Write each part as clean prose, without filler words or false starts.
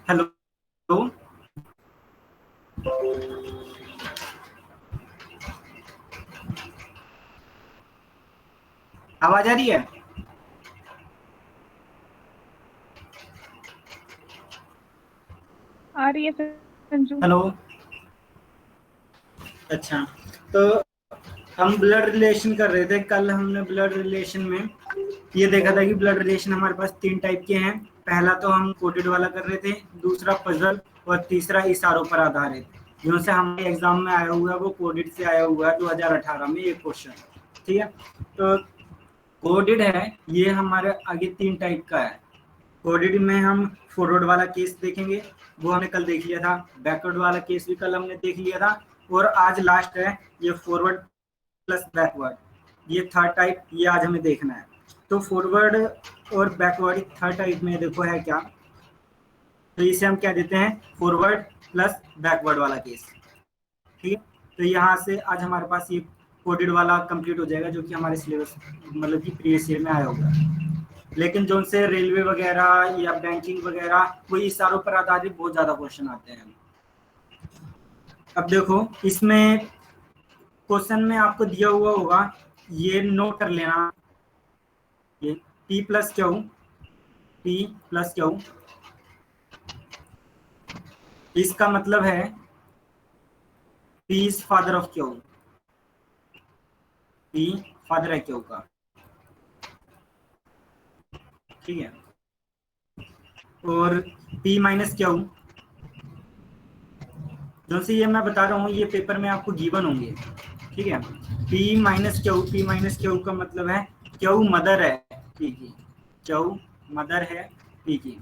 Hello. आवाज आ रही है? आ रही है संजू। हेलो। अच्छा, तो हम ब्लड रिलेशन कर रहे थे। कल हमने ब्लड रिलेशन में ये देखा था कि ब्लड रिलेशन हमारे पास तीन टाइप के हैं। पहला तो हम कोडेड वाला कर रहे थे, दूसरा पजल, और तीसरा इशारों पर आधारित। जो से हमारे एग्जाम में आया हुआ है वो कोडेड से आया हुआ है 2018 में एक क्वेश्चन। ठीक है, तो कोडेड है ये हमारे आगे तीन टाइप का है। कोडेड में हम फॉरवर्ड वाला केस देखेंगे, वो हमने कल देख लिया था। बैकवर्ड वाला केस भी कल हमने देख लिया था। और आज लास्ट है ये फॉरवर्ड प्लस बैकवर्ड, ये थर्ड टाइप, ये आज हमें देखना है। तो फॉरवर्ड और बैकवर्ड थर्ड टाइप में देखो है क्या, तो इसे हम क्या देते हैं, फॉरवर्ड प्लस बैकवर्ड वाला केस। ठीक है, तो यहाँ से आज हमारे पास ये कोडेड वाला कंप्लीट हो जाएगा, जो कि हमारे सिलेबस मतलब कि प्रीवियस ईयर में आया होगा। लेकिन जो उनसे रेलवे वगैरह या बैंकिंग वगैरह कोई इशारों पर आधारित बहुत ज्यादा क्वेश्चन आते हैं। अब देखो इसमें क्वेश्चन में आपको दिया हुआ होगा, ये नोट कर लेना, ये P plus Q, P plus Q, इसका मतलब है P is father of Q, P father है क्यू का। ठीक है, और पी माइनस क्यू, जो से ये मैं बता रहा हूँ ये पेपर में आपको गिवन होंगे। ठीक है, P minus Q, P minus Q का मतलब है क्यू मदर है पी की, क्यू मदर है पी की।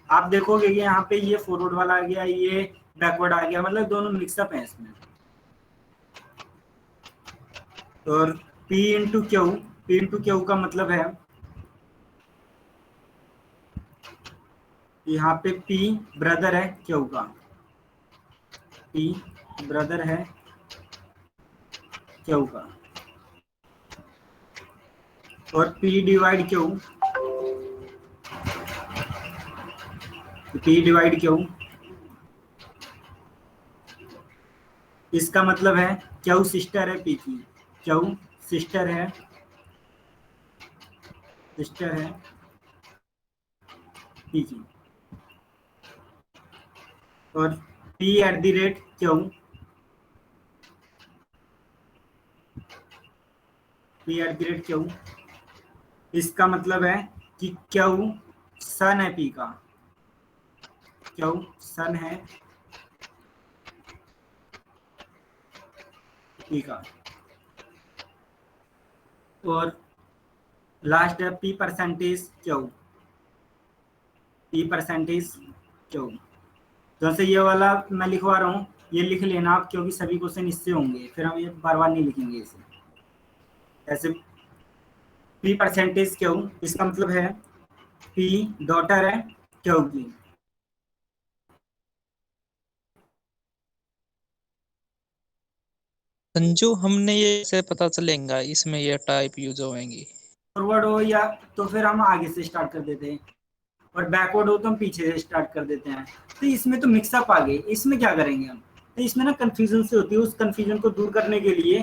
आप देखोगे कि यहाँ पे ये फॉरवर्ड वाला आ गया, ये बैकवर्ड आ गया, मतलब दोनों मिक्सअप है इसमें। और P into Q, P into Q का मतलब है यहाँ पे P ब्रदर है क्यू का, P ब्रदर है क्यू का। और P divide Q, P divide Q, इसका मतलब है क्यू सिस्टर है P की, क्यू सिस्टर है, सिस्टर है P की। और P at the rate Q, P at the rate Q, इसका मतलब है कि क्यू सन है P का, क्यू सन है P का। और लास्ट है P percentage Q, P percentage Q. जैसे ये वाला मैं लिखवा रहा हूँ, ये लिख लेना आप, क्योंकि सभी क्वेश्चन इससे होंगे, फिर हम ये बार बार नहीं लिखेंगे इसे। ऐसे P परसेंटेज क्यू, इसका मतलब है P डॉटर है क्यू की। संजू, हमने ये से पता चलेगा इसमें ये टाइप यूज होंगी? फॉरवर्ड हो या तो फिर हम आगे से स्टार्ट कर देते हैं, और बैकवर्ड हो तो हम पीछे से स्टार्ट कर देते हैं। तो इसमें तो मिक्सअप आ गए, इसमें क्या करेंगे हम, तो इसमें ना कंफ्यूजन से होती है, उस कंफ्यूजन को दूर करने के लिए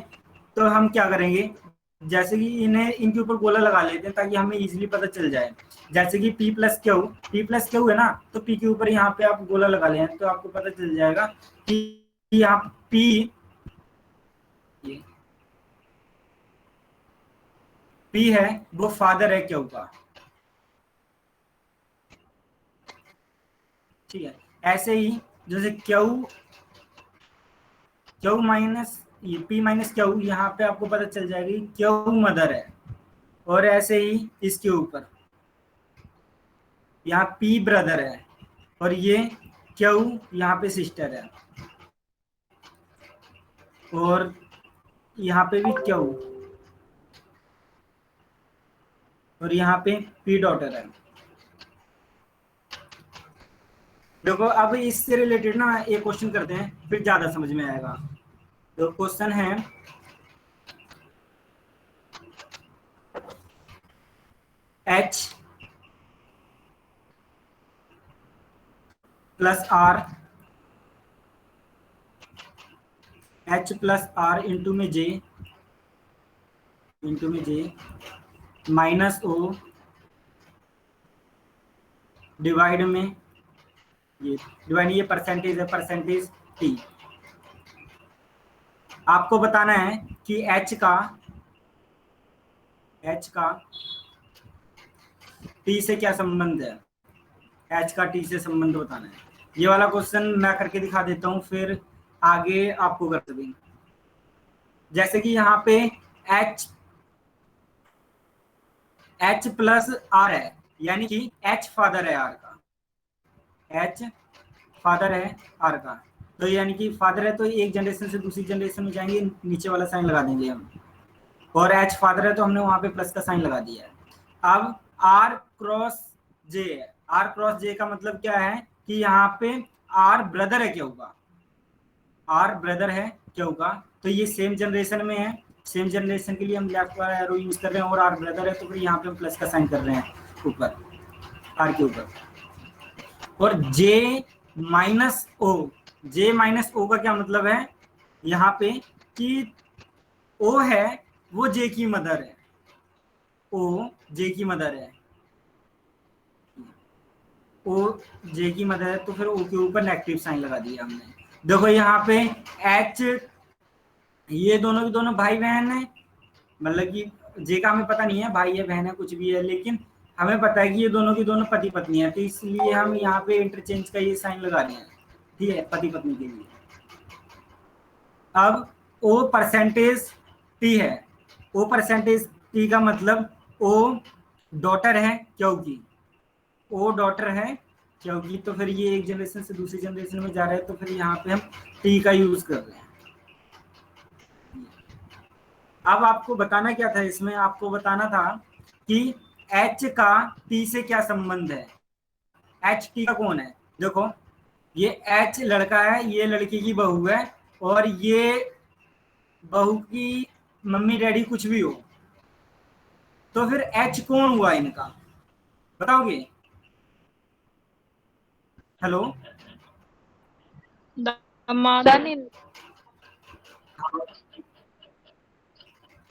तो हम क्या करेंगे, जैसे कि इन्हें इनके ऊपर गोला लगा लेते हैं ताकि हमें इजीली पता चल जाए। जैसे कि P plus Q, P plus Q है ना, तो पी के ऊपर यहाँ पे आप गोला लगा लें तो आपको पता चल जाएगा कि यहाँ पी, पी है वो फादर है क्यू का। ठीक है, ऐसे ही जैसे क्यू, क्यू माइनस ये पी माइनस क्यू, यहाँ पे आपको पता चल जाएगी क्यू मदर है। और ऐसे ही इसके ऊपर यहाँ पी ब्रदर है, और ये क्यू यहाँ पे सिस्टर है, और यहाँ पे भी क्यू, और यहाँ पे पी डॉटर है। देखो अब इससे रिलेटेड ना एक क्वेश्चन करते हैं, फिर ज्यादा समझ में आएगा। तो क्वेश्चन है H plus R, H plus R into में जे, माइनस ओ डिवाइड में ये परसेंटेज है, परसेंटेज टी। आपको बताना है कि एच का टी से क्या संबंध है, एच का टी से संबंध बताना है। ये वाला क्वेश्चन मैं करके दिखा देता हूं, फिर आगे आपको कर देंगे। जैसे कि यहाँ पे एच प्लस आर है, यानी कि एच फादर है आर का, एच फादर है आर का, तो यानी कि फादर है तो एक जनरेशन से दूसरी जनरेशन में जाएंगे, नीचे वाला साइन लगा देंगे हम, और एच फादर है तो हमने वहां पे प्लस का साइन लगा दिया है। अब आर क्रॉस जे है, आर क्रॉस जे का मतलब क्या है कि यहाँ पे आर ब्रदर है क्या होगा, आर ब्रदर है क्या होगा, तो ये सेम जनरेशन में है, सेम जनरेशन के लिए हम लेफ्ट वाला एरो यूज कर रहे हैं, और आर ब्रदर है तो फिर यहाँ पे हम प्लस का साइन कर रहे हैं ऊपर, आर के ऊपर। और जे माइनस ओ, जे माइनस ओ का क्या मतलब है यहाँ पे कि ओ है वो जे की मदर है, ओ जे की मदर है, ओ जे की मदर है, तो फिर ओ के ऊपर नेगेटिव साइन लगा दिया हमने। देखो यहाँ पे एच, ये दोनों के दोनों भाई बहन है, मतलब कि जे का हमें पता नहीं है भाई है बहन है कुछ भी है, लेकिन हमें पता है कि ये दोनों की दोनों पति पत्नी है, तो इसलिए हम यहाँ पे इंटरचेंज का ये साइन लगा रहे हैं, ठीक है, पति पत्नी के लिए। अब ओ परसेंटेज टी है, ओ परसेंटेज टी का मतलब ओ डॉटर है क्योंकि, ओ डॉटर है क्योंकि, तो फिर ये एक जनरेशन से दूसरी जनरेशन में जा रहा है, तो फिर यहाँ पे हम टी का यूज कर रहे हैं। अब आपको बताना क्या था इसमें, आपको बताना था कि एच का टी से क्या संबंध है, एच टी का कौन है। देखो ये एच लड़का है, ये लड़की की बहू है, और ये बहू की मम्मी डैडी कुछ भी हो, तो फिर एच कौन हुआ इनका, बताओगे। हेलो, दामाद।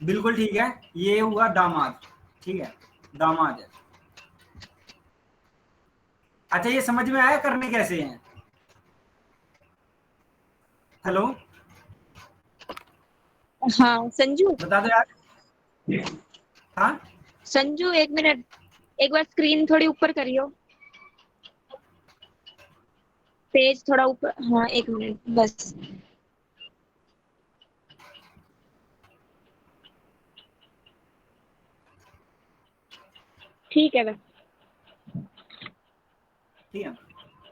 बिल्कुल ठीक है, ये हुआ दामाद, ठीक है, दामाद है। अच्छा ये समझ में आया करने कैसे हैं। हेलो, हाँ संजू, बता दो यार। हाँ संजू एक मिनट, एक बार स्क्रीन थोड़ी ऊपर करियो, पेज थोड़ा ऊपर, हाँ एक मिनट बस। ठीक है बस। ठीक है,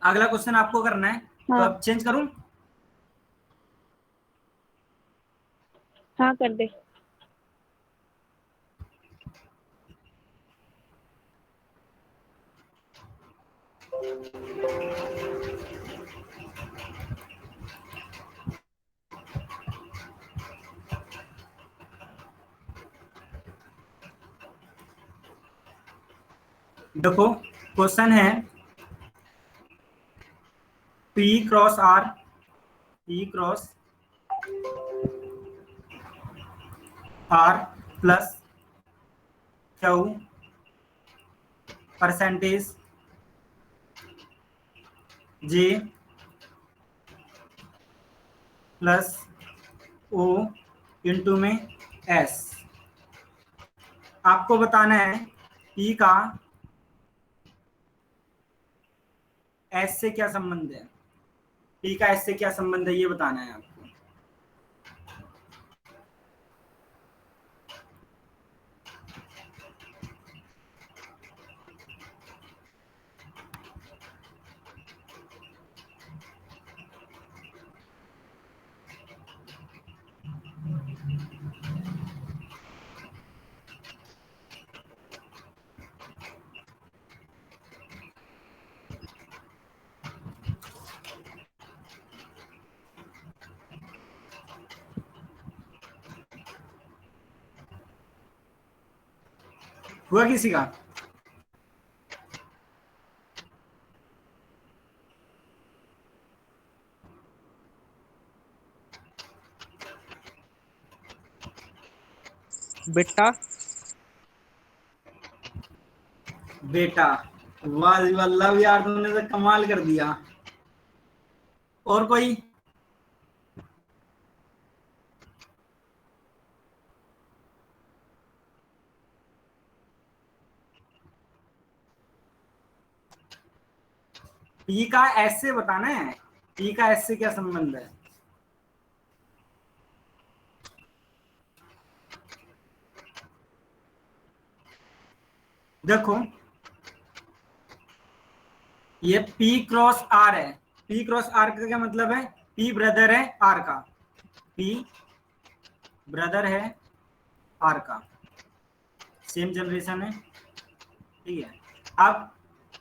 अगला क्वेश्चन आपको करना है, तो हाँ अब चेंज करूं। हाँ कर दे। देखो क्वेश्चन है P cross R, P cross R plus Q percentage J plus O into में एस। आपको बताना है पी का एस से क्या संबंध है, पी का एस से क्या संबंध है ये बताना है आपको। हुआ किसी का। बेटा। बेटा। वाह जी वल्लभ यार, तुमने तो कमाल कर दिया। और कोई? पी का एस से बताना है। पी का एस से क्या संबंध है? देखो, ये P क्रॉस R है। P क्रॉस R का क्या मतलब है? P ब्रदर है R का। P ब्रदर है R का, सेम जनरेशन है, ठीक है। अब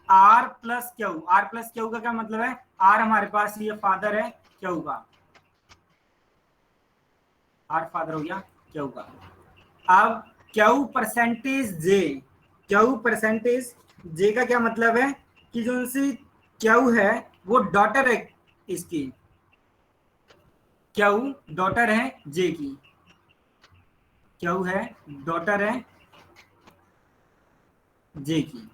R plus Q, R plus Q का क्या मतलब है? R हमारे पास ये फादर है क्यू का, R फादर हो गया क्यू का। अब क्यू परसेंटेज जे, क्यू परसेंटेज जे का क्या मतलब है? कि जो सी क्यू है वो डॉटर है इसकी, क्यू डॉटर है जे की, क्यू है डॉटर है जे की।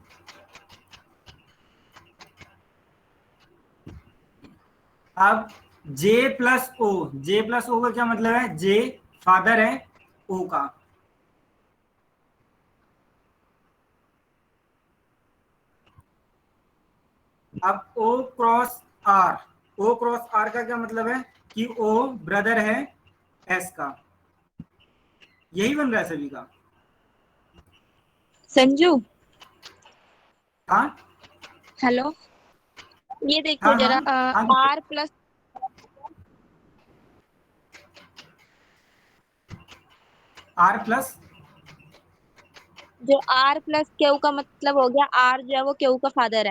अब जे प्लस ओ, जे प्लस ओ का क्या मतलब है? जे फादर है ओ का। अब O cross R, O cross R का क्या मतलब है? कि ओ ब्रदर है एस का। यही बन रहा है सभी का। संजू, हाँ हेलो, ये देखो हाँ हाँ जरा, हाँ। आर प्लस, आर प्लस, जो आर प्लस क्यू का मतलब हो गया, आर जो है वो क्यू का फादर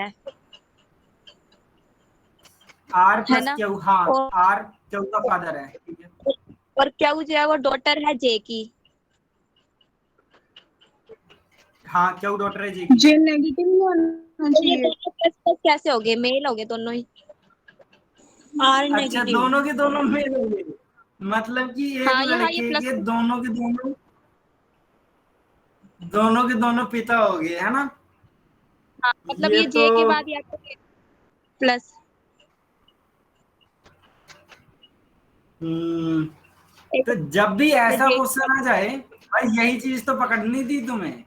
आर है प्लस ना। क्यू, हाँ। और आर क्यू का फादर है, ठीक है। और क्यू जो है वो डॉटर है जे की। हाँ क्यू डॉटर है जे की। जे नेगेटिव नहीं होना तो ये चाहिए। दोनों प्लस प्लस कैसे हो गए? मेल हो गए दोनों ही। आर अच्छा, नेगेटिव। दोनों के दोनों मेल हो गए, मतलब कि एक हाँ, यहाँ ये लड़के प्लस, के दोनों के दोनों, दोनों के दोनों पिता हो गए, है ना? हाँ मतलब ये ये तो जे के बाद या तो प्लस। हम्म, एक तो जब भी ऐसा जे, क्वेश्चन आ जाए, भाई यही चीज तो पकड़नी थी तुम्हें,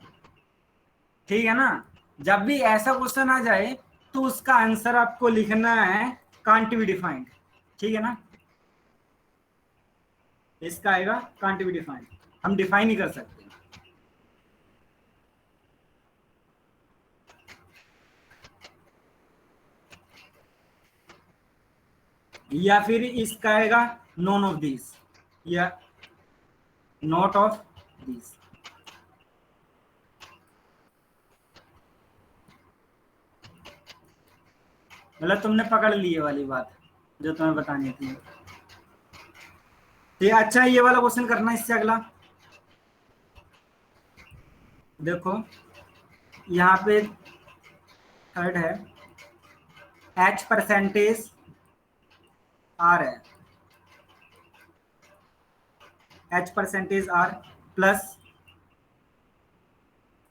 ठीक है ना? जब भी ऐसा क्वेश्चन आ जाए तो उसका आंसर आपको लिखना है कांट बी डिफाइंड, ठीक है ना? इसका आएगा कांट बी डिफाइंड, हम डिफाइन ही कर सकते हैं। या फिर इसका आएगा नॉन ऑफ दिस, या नॉट ऑफ दिस। मतलब तुमने पकड़ ली ये वाली बात जो तुम्हें बतानी थी। तो अच्छा, ये वाला क्वेश्चन करना इससे अगला। देखो, यहाँ पे थर्ड है, एच परसेंटेज आर है, H percentage R plus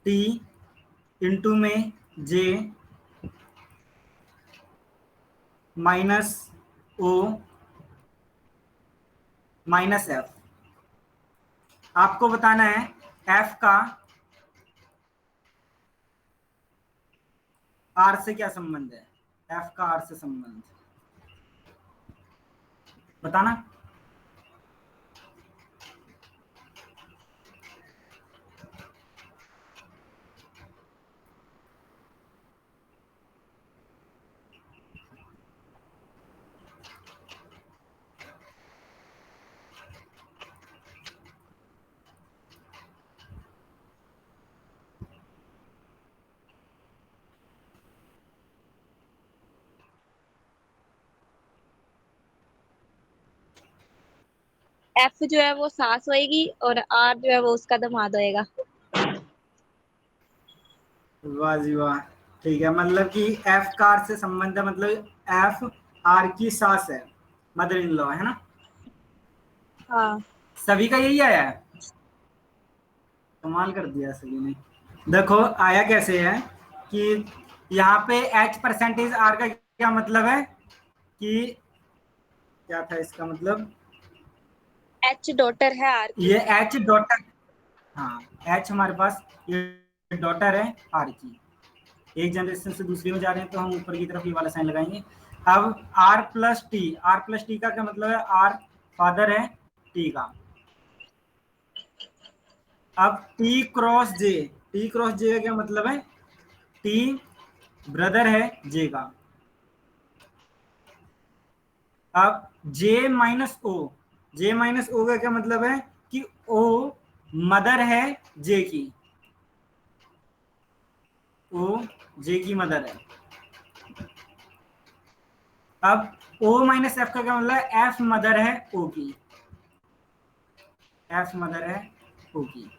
T into में J minus O minus F. आपको बताना है एफ का आर से क्या संबंध है, एफ का आर से संबंध बताना। एफ जो है वो सास होएगी और आर जो है वो उसका दामाद होएगा। वाह जी वाह, ठीक है। मतलब कि एफ का आर से संबंध है, मतलब एफ आर की सास है, मदर इन लॉ, है ना? हाँ। सभी का यही आया है। कमाल कर दिया सभी ने। देखो आया कैसे है कि यहाँ पे H परसेंटेज R का क्या मतलब है कि क्या था इसका मतलब, एच डॉटर है आर की। ये H डॉटर, हाँ H हमारे पास ये डॉटर है R की, एक जनरेशन से दूसरी में जा रहे हैं तो हम ऊपर की तरफ ये वाला साइन लगाएंगे। अब R प्लस टी का क्या मतलब है, R फादर है T का। अब टी क्रॉस जे का क्या मतलब है, T ब्रदर है J का। अब जे माइनस ओ का क्या मतलब है कि O मदर है J की, O J की मदर है। अब O माइनस एफ का क्या मतलब है, F मदर है O की, F मदर है O की।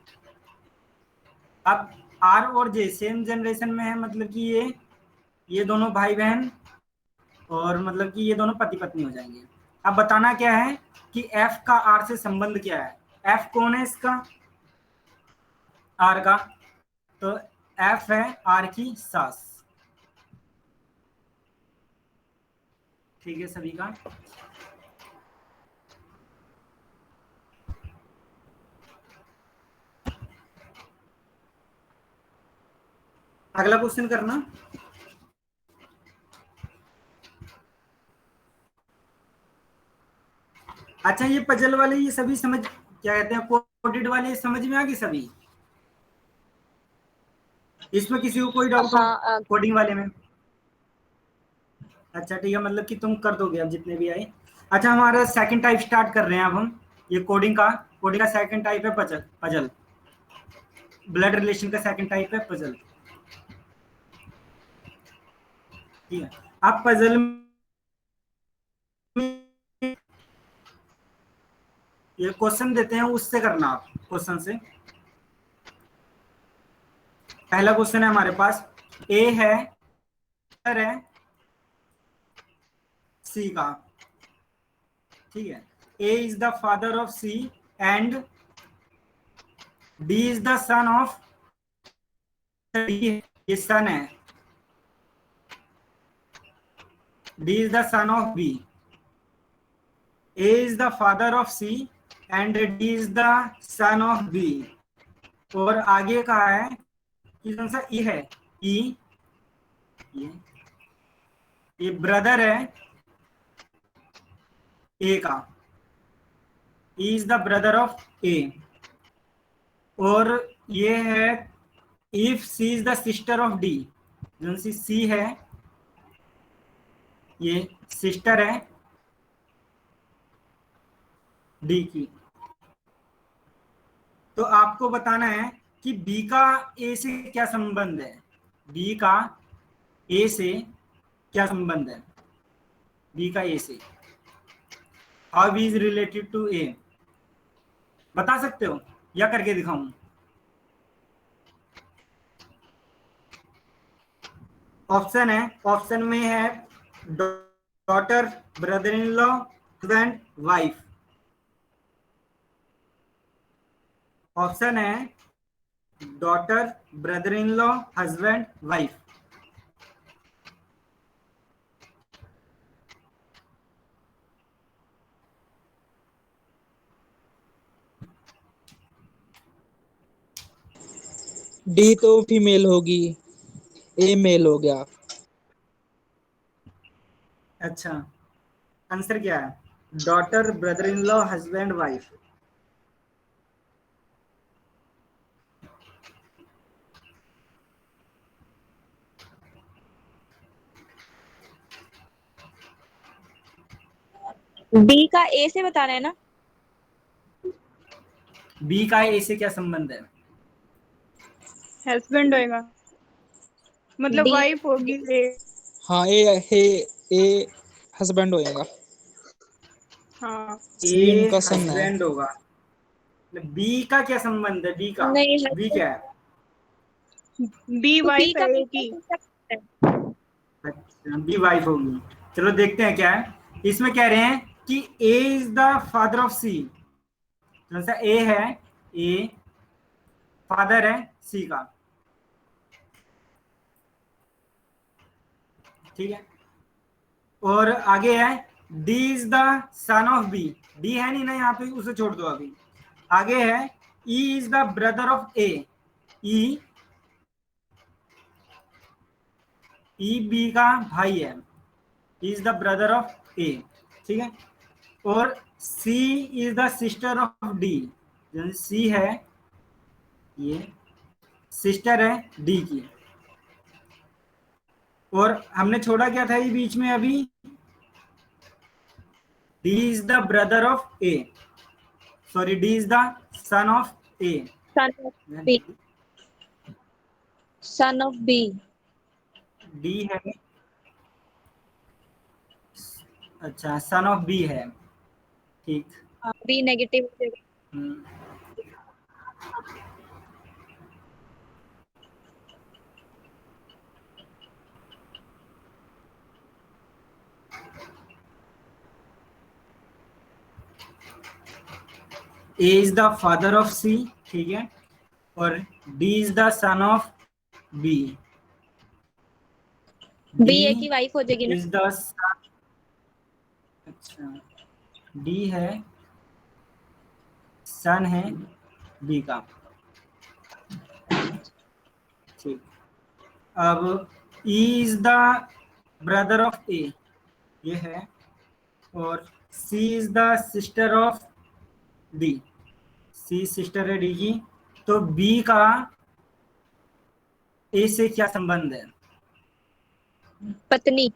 अब R और J सेम जनरेशन में है, मतलब कि ये दोनों भाई बहन, और मतलब कि ये दोनों पति पत्नी हो जाएंगे। अब बताना क्या है कि F का R से संबंध क्या है, F कौन है इसका, R का, तो F है R की सास। ठीक है सभी का। अगला क्वेश्चन करना। अच्छा ये पजल वाले ये सभी समझ, क्या कहते हैं, कोडेड वाले समझ में आ गई सभी, इसमें किसी को कोई डाउट हो हाँ कोडिंग वाले में? अच्छा ठीक है, मतलब कि तुम कर दोगे अब जितने भी आए। अच्छा हमारा सेकंड टाइप स्टार्ट कर रहे हैं अब हम, ये कोडिंग का सेकंड टाइप है पजल। ब्लड रिलेशन का सेकंड टाइप है पजल। ठीक है, आप पजल में ये क्वेश्चन देते हैं उससे करना, आप क्वेश्चन से। पहला क्वेश्चन है हमारे पास, ए है सी का, ठीक है, A is the father of C and D is the son of D, ये सन है, D is the son of B. A is the father of C and D is the son of B. और आगे कहा है कि कौन सा ई है, ई ये ब्रदर है ए का, E is the brother of A. और ये है if C is the sister of D, जो सी है ये सिस्टर है डी की। तो आपको बताना है कि बी का ए से क्या संबंध है, बी का ए से क्या संबंध है, बी का ए से, how B is related to A, बता सकते हो या करके दिखाऊं? ऑप्शन है, ऑप्शन में है daughter, brother in law, husband, wife. Option है daughter, brother in law, husband, wife. D तो फीमेल होगी, ए मेल हो गया। अच्छा आंसर क्या है, daughter, brother in law, husband, wife. B का ए से बताना है ना। बी का ए से क्या संबंध है? हस्बैंड होएगा, मतलब डी वाइफ होगी ए। हाँ ए हस्बैंड होएगा, हाँ सी ए उनका सन है। हस्बैंड होगा। बी का क्या संबंध है, बी का, नहीं, बी क्या है? बी तो बी वाइफ का है ए बी की। अच्छा बी वाइफ होगी। चलो देखते हैं क्या है, इसमें कह रहे हैं कि ए इज द फादर ऑफ सी, कौन सा ए है, ए फादर है सी का, ठीक है। और आगे है D is the son of B, D है नहीं ना यहाँ पे, उसे छोड़ दो अभी। आगे है E is the brother of A, E B का भाई है, is the brother of A, ठीक है। और C is the sister of D, C है ये सिस्टर है डी की। और हमने छोड़ा क्या था ये बीच में अभी, D is the brother of A, sorry D is the son of A, son of B, son of B, D है, अच्छा सन ऑफ बी है, ठीक। बी नेगेटिव हो जाएगा। Hmm, A is the father of C, ठीक है। और D is the son of B, B A की वाइफ हो जाएगी ना। इज द, अच्छा डी है सन है बी का, ठीक। अब E is the brother of A, ये है। और C is the sister of D, C sister है डी की। तो बी का ए से क्या संबंध है? पत्नी,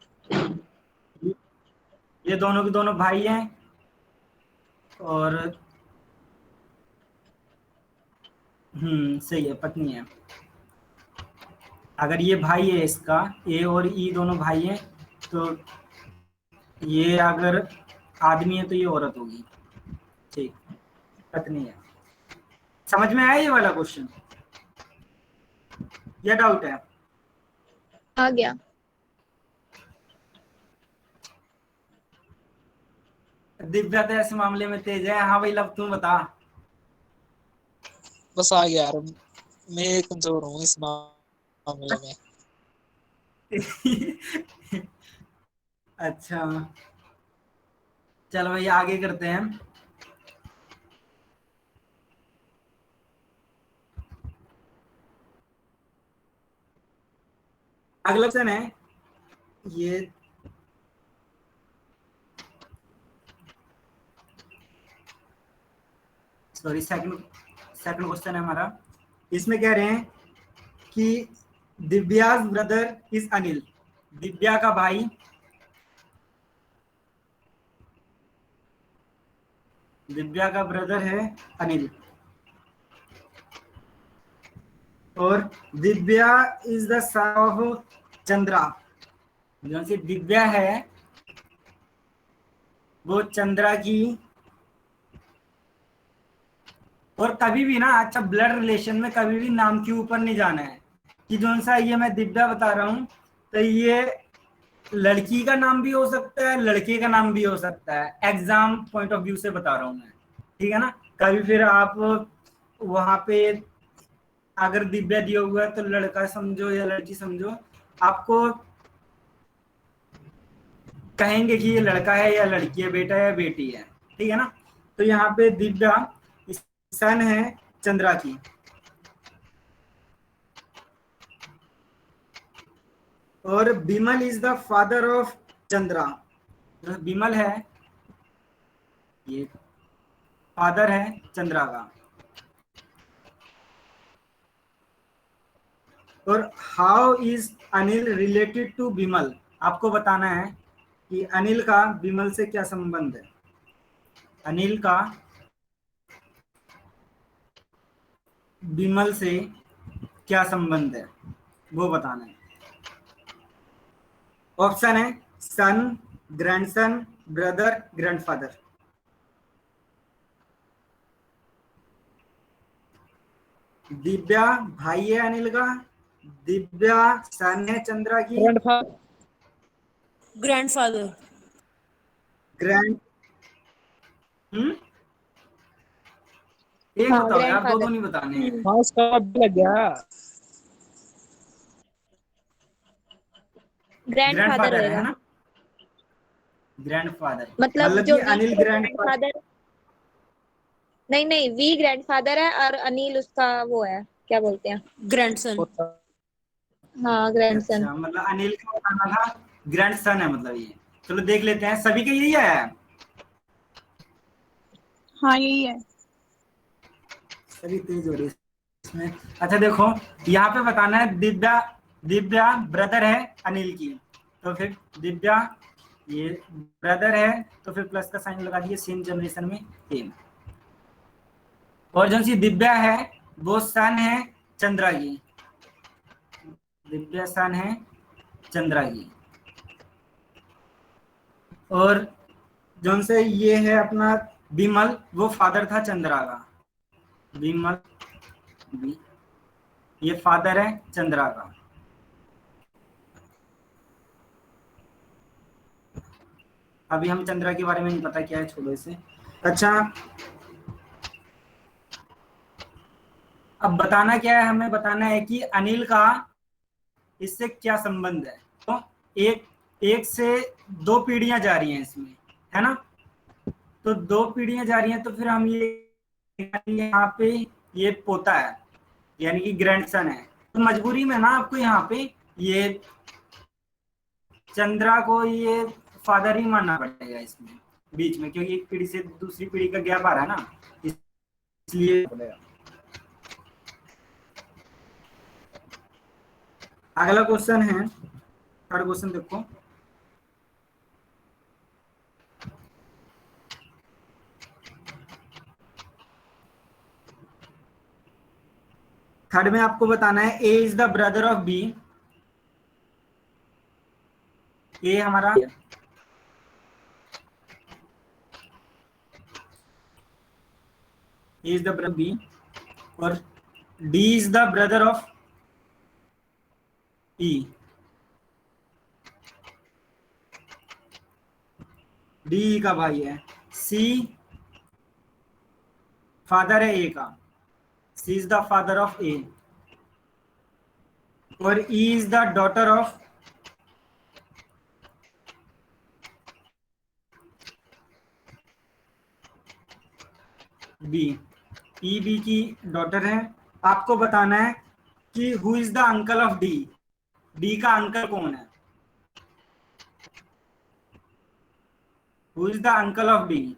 ये दोनों के दोनों भाई हैं, और सही है, पत्नी है। अगर ये भाई है इसका, ए और ई दोनों भाई हैं, तो ये अगर आदमी है तो ये औरत होगी, ठीक, पत्नी है। समझ में आया ये वाला क्वेश्चन या डाउट है? आ गया। दिव्या तो ऐसे मामले में तेज है। हाँ भाई लब तू बता। बस आ गया यार, मैं कमजोर हूँ इस मामले में। अच्छा चलो भाई आगे करते हैं। अगला क्वेश्चन है ये, सॉरी सेकंड क्वेश्चन है हमारा। इसमें कह रहे हैं कि दिव्याज ब्रदर इज अनिल, दिव्या का भाई दिव्या का ब्रदर है अनिल, और Divya is the son of Chandra, जो सी दिव्या है वो चंद्रा की। और कभी भी ना, अच्छा ब्लड रिलेशन में कभी भी नाम के ऊपर नहीं जाना है कि जो सा ये मैं दिव्या बता रहा हूँ तो ये लड़की का नाम भी हो सकता है, लड़के का नाम भी हो सकता है। एग्जाम पॉइंट ऑफ व्यू से बता रहा हूँ मैं, ठीक है ना। कभी फिर आप वहां पे अगर दिव्या दिया हुआ है तो लड़का समझो या लड़की समझो, आपको कहेंगे कि ये लड़का है या लड़की है, बेटा है या बेटी है, ठीक है ना। तो यहाँ पे दिव्या सन है चंद्रा की, और Bimal is the father of Chandra, जो बिमल है ये फादर है चंद्रा का। और how is Anil related to Bimal, आपको बताना है कि अनिल का बिमल से क्या संबंध है। अनिल का बिमल से क्या संबंध है वो बताना है। ऑप्शन है सन, ग्रैंडसन, ब्रदर, ग्रैंडफादर। दिव्या भाई है अनिल का, दिव्या सन है चंद्रा की, ग्रैंडफादर। ग्रैंड एक हाँ बताओ यार, दो ग्रैंडफादर। नहीं बताने हैं। हाँ उसका भी लग गया। ग्रैंडफादर ग्रैंडफादर है होएगा, ना? ग्रैंडफादर मतलब मतलब जो कि वी अनिल है ग्रैंडफादर। ग्रैंडफादर। नहीं नहीं, वी ग्रैंडफादर है और अनिल उसका वो है, क्या बोलते हैं, ग्रैंडसन। पोता। हाँ ग्रैंडसन। अच्छा, मतलब अनिल का बताना था, ग्रैंड सन है मतलब ये। चलो देख लेते हैं, सभी का यही आया है। हाँ यही है। सभी तेज हो रही है इसमें। अच्छा देखो, यहाँ पे बताना है दिव्या, दिव्या ब्रदर है अनिल की, तो फिर दिव्या ये ब्रदर है, तो फिर प्लस का साइन लगा दिए, सेम जनरेशन में सेम। और जो सी दिव्या है वो सन है चंद्रा की, दिव्या सन है चंद्रा की। और जो से ये है अपना विमल, वो फादर था चंद्रा का, विमल ये फादर है चंद्रा का। अभी हम चंद्रा के बारे में नहीं पता क्या है, छोड़ो इसे। अच्छा, अब बताना क्या है, हमें बताना है कि अनिल का इससे क्या संबंध है। तो एक एक से दो पीढ़ियां जा रही हैं इसमें, है ना? तो दो पीढ़ियां जा रही हैं, तो फिर हम ये यहाँ पे ये पोता है, यानी कि ग्रैंडसन है, तो मजबूरी में ना आपको यहाँ पे ये चंद्रा को ये फादर ही मानना पड़ेगा इसमें बीच में, क्योंकि एक पीढ़ी से दूसरी पीढ़ी का गैप आ रहा है ना, इसलिए। अगला क्वेश्चन है, थर्ड क्वेश्चन देखो। थर्ड में आपको बताना है A is the brother of B. A हमारा A is the brother B, और D is the brother of E. D का भाई है। सी फादर है ए का, C is the father of A, और E is the daughter of B. E B की daughter है। आपको बताना है कि who is the uncle of D, D का अंकल कौन है, who is the uncle of D.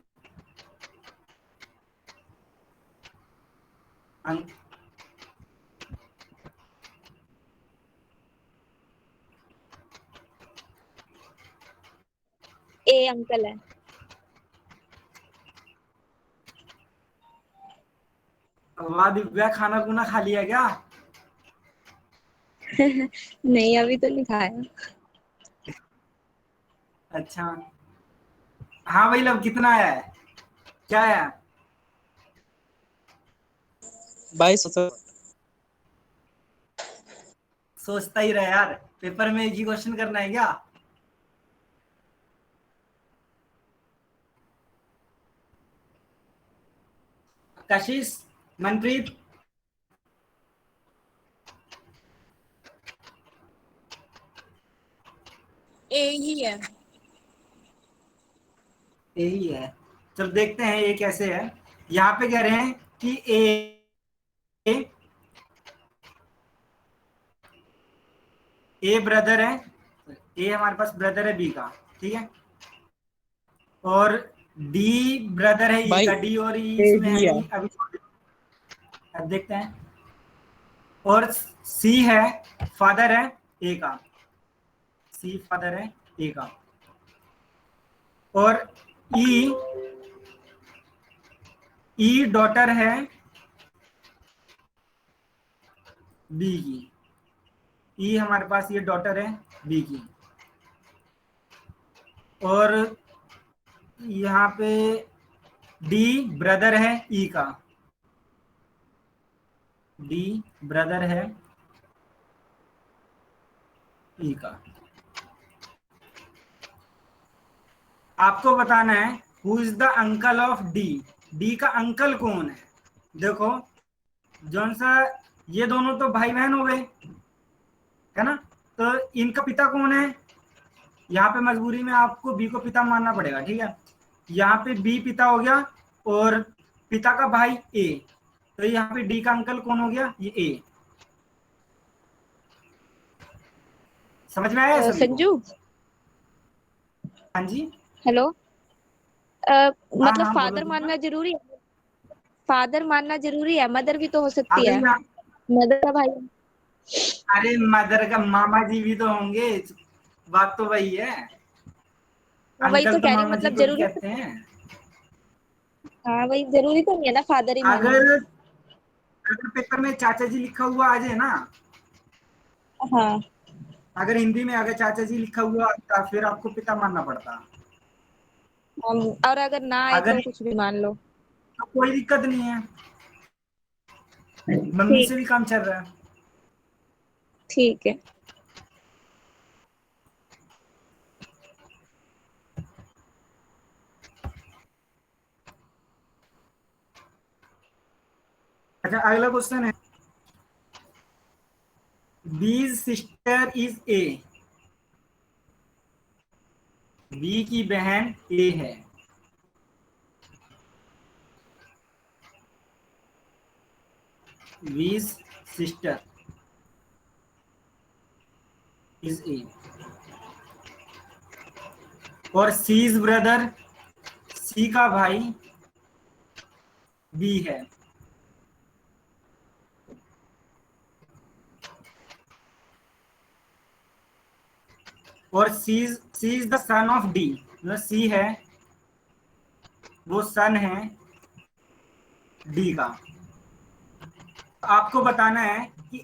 A uncle है। वाह दिव्या, खाना खुना खा लिया क्या? नहीं अभी तो नहीं खाया। अच्छा, हाँ भाई, लब कितना आया है, क्या आया? 22। सोचता ही रहे यार, पेपर में एक ही क्वेश्चन करना है क्या? कशिश, मनप्रीत, ए ही है। यही है। चलो देखते हैं ये कैसे है। यहाँ पे कह रहे हैं कि ए ब्रदर है, ए हमारे पास ब्रदर है बी का, ठीक है, और डी ब्रदर है ई भाई का, डी और ई ए इसमें है ही है। नहीं अभी, अब देखते हैं। और सी है फादर है ए का, सी फादर है ए का, और ई ई डॉटर है बी की, ई हमारे पास ये डॉटर है बी की। और यहाँ पे डी ब्रदर है ई का, डी ब्रदर है ई का। आपको बताना है who is the uncle of D, D का अंकल कौन है, देखो जौन सा, ये दोनों तो भाई बहन हो गए, है ना। तो इनका पिता कौन है? यहाँ पे मजबूरी में आपको बी को पिता मानना पड़ेगा, ठीक है। यहाँ पे बी पिता हो गया और पिता का भाई ए, तो यहाँ पे डी का अंकल कौन हो गया? ये ए। समझ में आया सभी को? संजू, हाँ जी। हेलो। हाँ मतलब हाँ बोलो फादर दीपा। मानना जरूरी है? फादर मानना जरूरी है? मदर भी तो हो सकती अगर है। यहाँ, मदर का भाई। अरे मदर का मामा जी भी तो होंगे, बात तो वही है। वही अंकल तो तो कह रही हूँ, मामा जी मतलब को भी जरूरी तो, कहते हैं। हाँ वही जरूरी तो नहीं है ना फादर ही मानना। अगर अगर पेपर में चाचा जी लिखा हुआ आ जाए ना, हाँ। अगर हिंदी में अगर चाचा जी लिखा हुआ आता, फिर आपको पिता मानना पड़ता। और अगर ना आए अगर तो कुछ भी मान लो। तो कोई दिक्कत नहीं है, मम्मी ठीक। से भी काम चल रहा है। ठीक है। अच्छा अगला क्वेश्चन है, बीज सिस्टर इज ए। बी की बहन ए है। बीज सिस्टर इज ए और सीज ब्रदर, सी का भाई बी है। और C is the son of D, जो सी है वो सन है डी का। आपको बताना है कि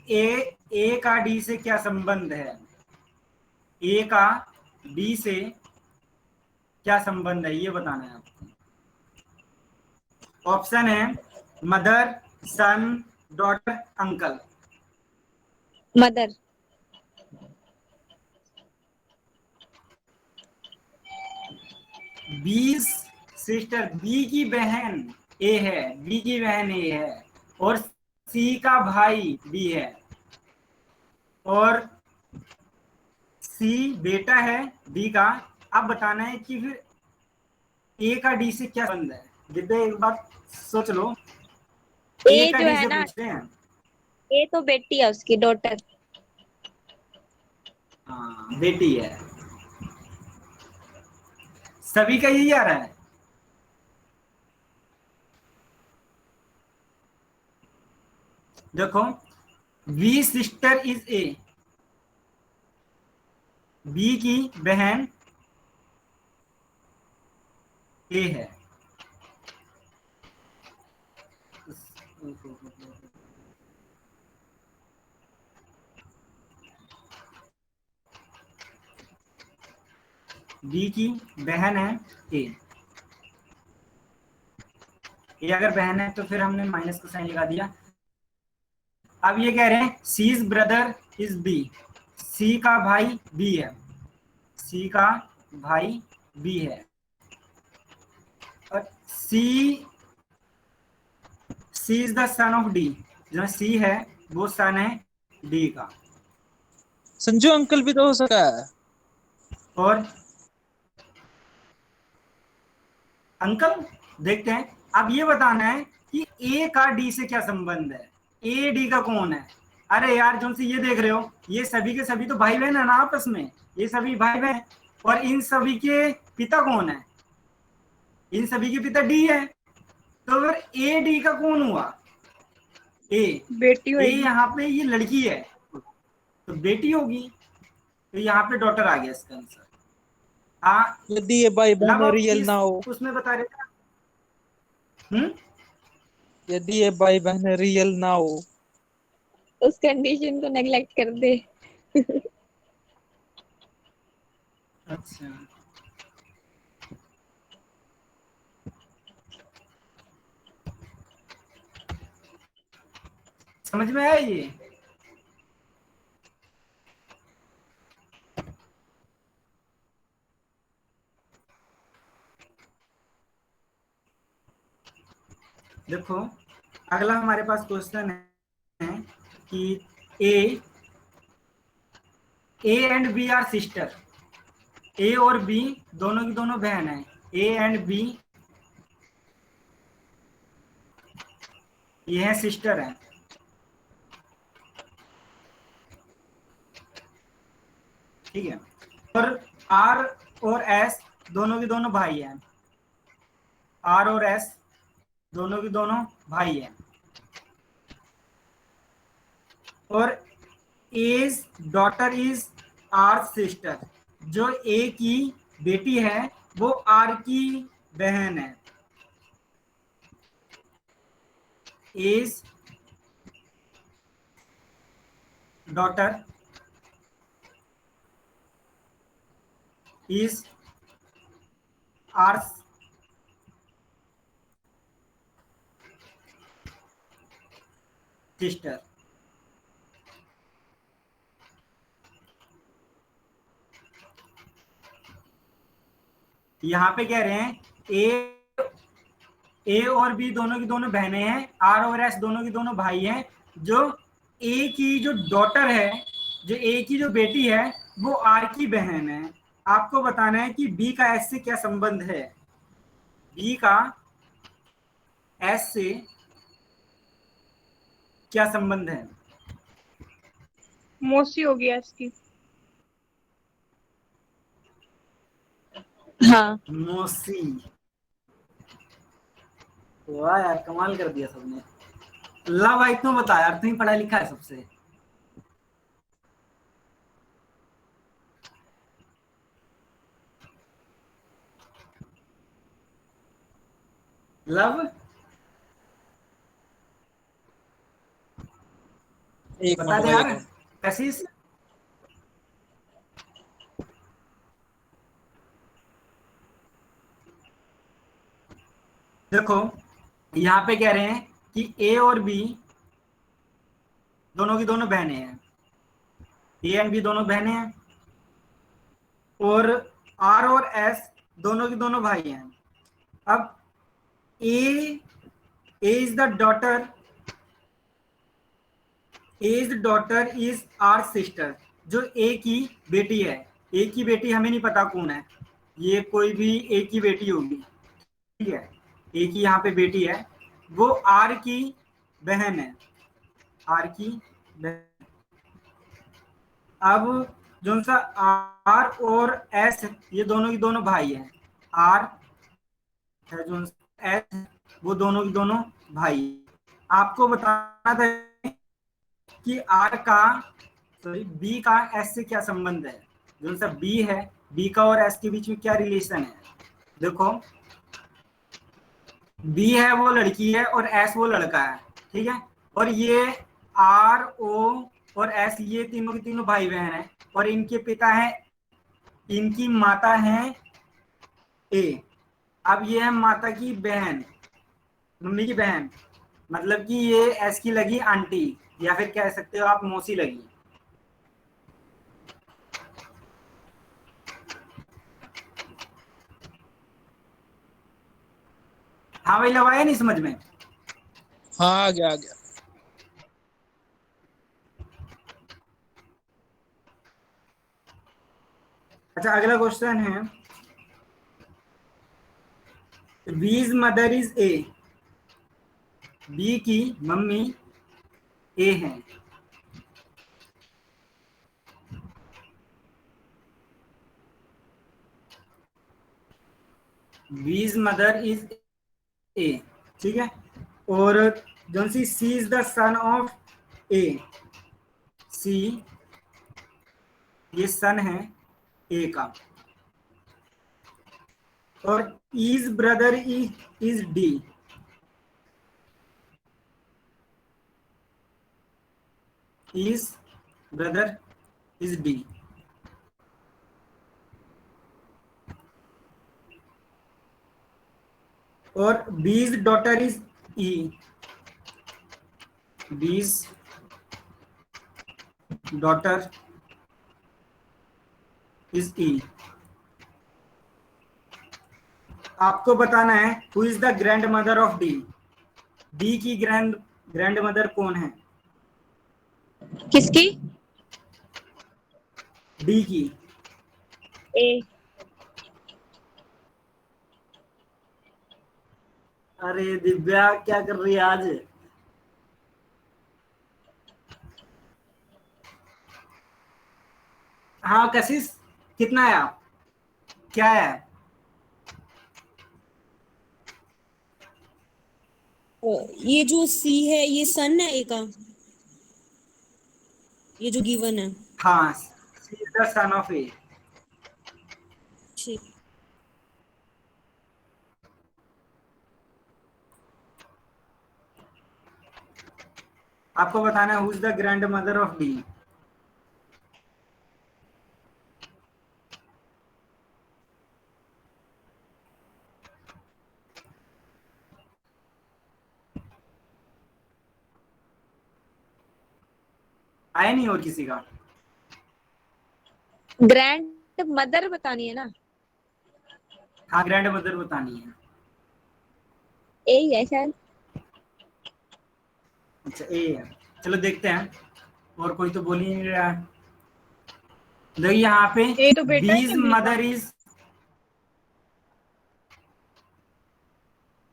ए का डी से क्या संबंध है, ए का डी से क्या संबंध है, ये बताना है आपको। ऑप्शन है mother, son, daughter, uncle. Mother. B sister, B की बहन ए है, बी की बहन ए है और सी का भाई बी है और सी बेटा है डी का। अब बताना है कि फिर ए का डी से क्या संबंध है। दिव्या एक बात सोच लो, ए ए का जो डी है से ना, पूछ रहे हैं। ए तो बेटी है उसकी, डॉटर। हाँ बेटी है, सभी का यही आ रहा है। देखो B sister is A, B की बहन ए है। बी की बहन है ए, ये अगर बहन है तो फिर हमने माइनस का साइन लगा दिया। अब ये कह रहे हैं सीज ब्रदर इज बी, सी का भाई बी है, सी का भाई बी है और C is the son of D, जो सी है वो सन है डी का। संजू अंकल भी तो हो सका है। और अंकल देखते हैं। अब ये बताना है कि ए का डी से क्या संबंध है, ए डी का कौन है। अरे यार जो से ये देख रहे हो, ये सभी के सभी तो भाई बहन है ना आपस में, ये सभी भाई बहन और इन सभी के पिता कौन है, इन सभी के पिता डी है। तो फिर ए डी का कौन हुआ? ए, बेटी ए होगी। यहाँ पे ये लड़की है तो बेटी होगी, तो यहाँ पे डॉटर आ गया इसका आंसर। हाँ यदि ये भाई लव बहन आप रियल किस ना हो, उसमें बता रहे थे? हम्म। यदि ये भाई बहन रियल ना हो। उस कंडीशन को नेग्लेक्ट कर दे। अच्छा समझ में आया ये? देखो अगला हमारे पास क्वेश्चन है कि A and B are sister. A और बी दोनों की दोनों बहन है। ए एंड बी ये है सिस्टर है। ठीक है। और आर और एस दोनों की दोनों भाई हैं। आर और एस दोनों की दोनों भाई हैं। और S daughter is are sister. जो ए की बेटी है वो आर की बहन है। S daughter is are sister. यहाँ पे कह रहे हैं ए और बी दोनों की दोनों बहनें हैं। आर और एस दोनों की दोनों भाई हैं। जो ए की जो डॉटर है, जो ए की जो बेटी है वो आर की बहन है। आपको बताना है कि बी का एस से क्या संबंध है। बी का एस से क्या संबंध है? मौसी होगी इसकी। हाँ। मौसी। वाह यार, कमाल कर दिया सबने। ला भाई तुम बता यार, तुम पढ़ा लिखा है सबसे। लव एक बता मिनट दे भाई, एक यार। मिनट। कशिश देखो, यहाँ पे कह रहे हैं कि ए और बी दोनों की दोनों बहनें हैं। ए एंड बी दोनों बहनें हैं। और आर और एस दोनों की दोनों भाई हैं। अब A is the daughter, as daughter is are sister. जो ए की बेटी है, ए की बेटी हमें नहीं पता कौन है, ये कोई भी ए की बेटी होगी। ठीक है। ए की यहाँ पे बेटी है, वो आर की बहन है। आर की बहन। अब जो सा आर और एस ये दोनों की दोनों भाई हैं। आर है जो एस वो दोनों की दोनों भाई। आपको बताना था कि आर का सॉरी बी का एस से क्या संबंध है। जो सा बी है, बी का और एस के बीच में क्या रिलेशन है। देखो, बी है वो लड़की है और एस वो लड़का है। ठीक है। और ये आर ओ और एस ये तीनों की तीनों भाई बहन है। और इनके पिता हैं, इनकी माता है ए। अब ये है माता की बहन, मम्मी की बहन। मतलब कि ये एस की लगी आंटी, या फिर कह सकते हो आप मौसी लगी। हाँ भाई, लगाया नहीं समझ में? हाँ, आ गया, आ गया। अच्छा, अगला क्वेश्चन है बीज मदर इज ए। बी की मम्मी ए है। बीज मदर इज ए। ठीक है। और जो सी इज द सन ऑफ ए। सी ये सन है ए का। और is brother is D. Is brother is D. और बीज डॉटर इज ई। बीज डॉटर इज ई। आपको बताना है who is the grand mother of D. D की ग्रैंड मदर कौन है? किसकी? डी की। ए। अरे दिव्या क्या कर रही है आज? हाँ कशिश, कितना आया, क्या है? ये जो सी है ये सन है ए का, ये जो गिवन है। हाँ, सी is the son of A. ठीक। आपको बताना है who is the grand mother of D. आया नहीं और किसी का? ग्रैंड मदर बतानी है ना? हाँ ग्रैंड मदर बतानी है। ए ही है शायद। अच्छा ए है, चलो देखते हैं। और कोई तो बोल ही नहीं रहा है। देखिए यहाँ पे ए तो बेटा है बीज कि मदर इज,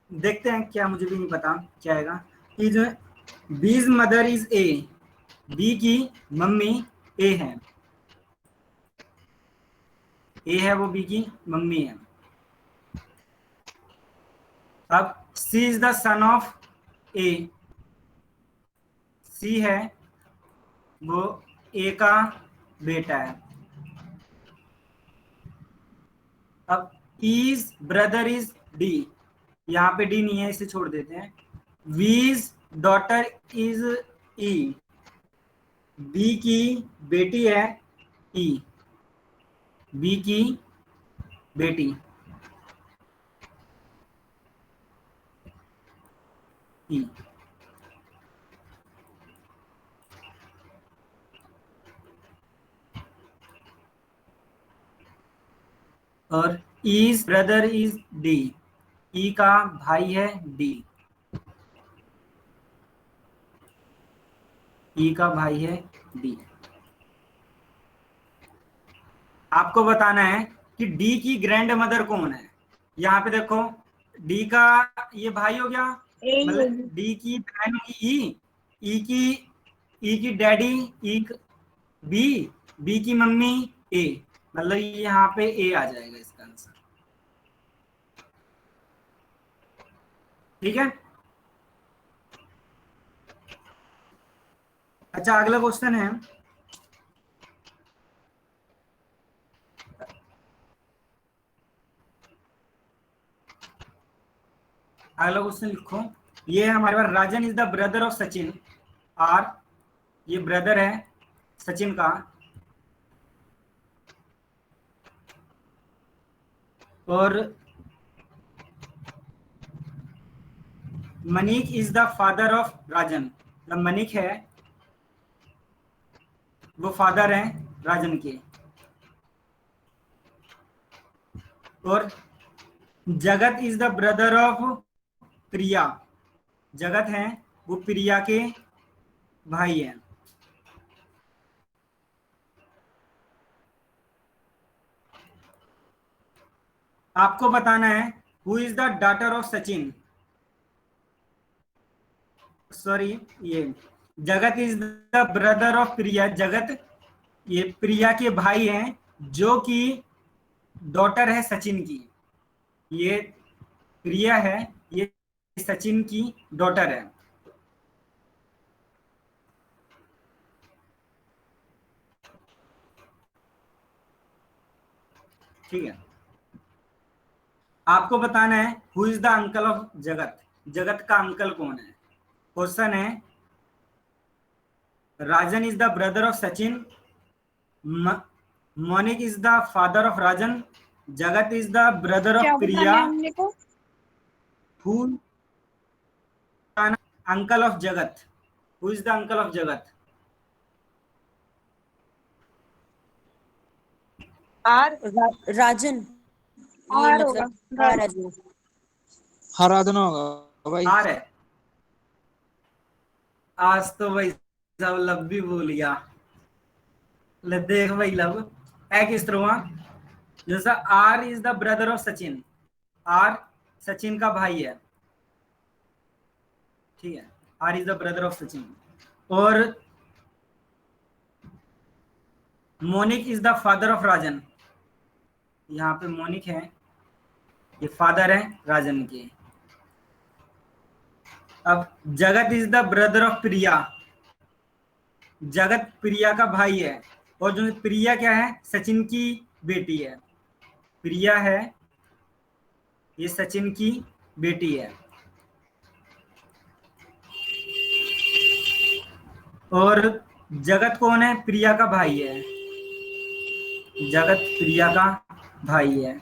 देखते हैं क्या, मुझे भी नहीं पता क्या आएगा। कि जो बीज मदर इज ए, बी की मम्मी ए है, ए है वो बी की मम्मी है। अब सी इज द सन ऑफ ए, सी है वो ए का बेटा है। अब इज ब्रदर इज डी, यहाँ पे डी नहीं है इसे छोड़ देते हैं। वीज डॉटर इज ई, बी की बेटी है ई, बी की बेटी ई। और इज ब्रदर इज डी, ई का भाई है डी, ई का भाई है डी। आपको बताना है कि डी की ग्रैंड मदर कौन है। यहाँ पे देखो डी का ये भाई हो गया, ए ही मतलब होगी। डी की बहन की ई की, ई की डैडी ई, बी, बी की मम्मी ए, मतलब यहाँ पे ए आ जाएगा इसका आंसर। ठीक है। अच्छा अगला क्वेश्चन है, अगला क्वेश्चन लिखो। ये है हमारे पास, Rajan is the brother of Sachin, और ये ब्रदर है सचिन का, और Manik is the father of Rajan, मतलब मनीक है वो फादर है राजन के। और जगत इज द ब्रदर ऑफ प्रिया, जगत है वो प्रिया के भाई है। आपको बताना है who is the daughter of Sachin, sorry ये जगत इज द ब्रदर ऑफ प्रिया, जगत ये प्रिया के भाई हैं जो कि डॉटर है सचिन की, ये प्रिया है ये सचिन की डॉटर है। ठीक है। आपको बताना है who is the uncle of Jagat, Jagat का अंकल कौन है। क्वेश्चन है Rajan is the brother of Sachin, Monik is the father of Rajan, Jagat is the brother क्या ऑफ बताना प्रिया, है हमने को? Who uncle of Jagat, who is the uncle of Jagat. R Rajan, ये आर मतलब होगा। आर है जो। आराधना होगा भाई। आर है, आज तो भाई साहब लब भी भूल गया। ले देख भाई लब है किस तरह हुआ, जैसा R is the brother of Sachin, R Sachin का भाई है, ठीक है, R is the brother of Sachin. और Monik is the father of Rajan, यहाँ पे मोनिक है, ये फादर है राजन के। अब जगत इज द ब्रदर ऑफ प्रिया, जगत प्रिया का भाई है, और जो प्रिया क्या है, सचिन की बेटी है, प्रिया है ये सचिन की बेटी है। और जगत कौन है, प्रिया का भाई है, जगत प्रिया का भाई है।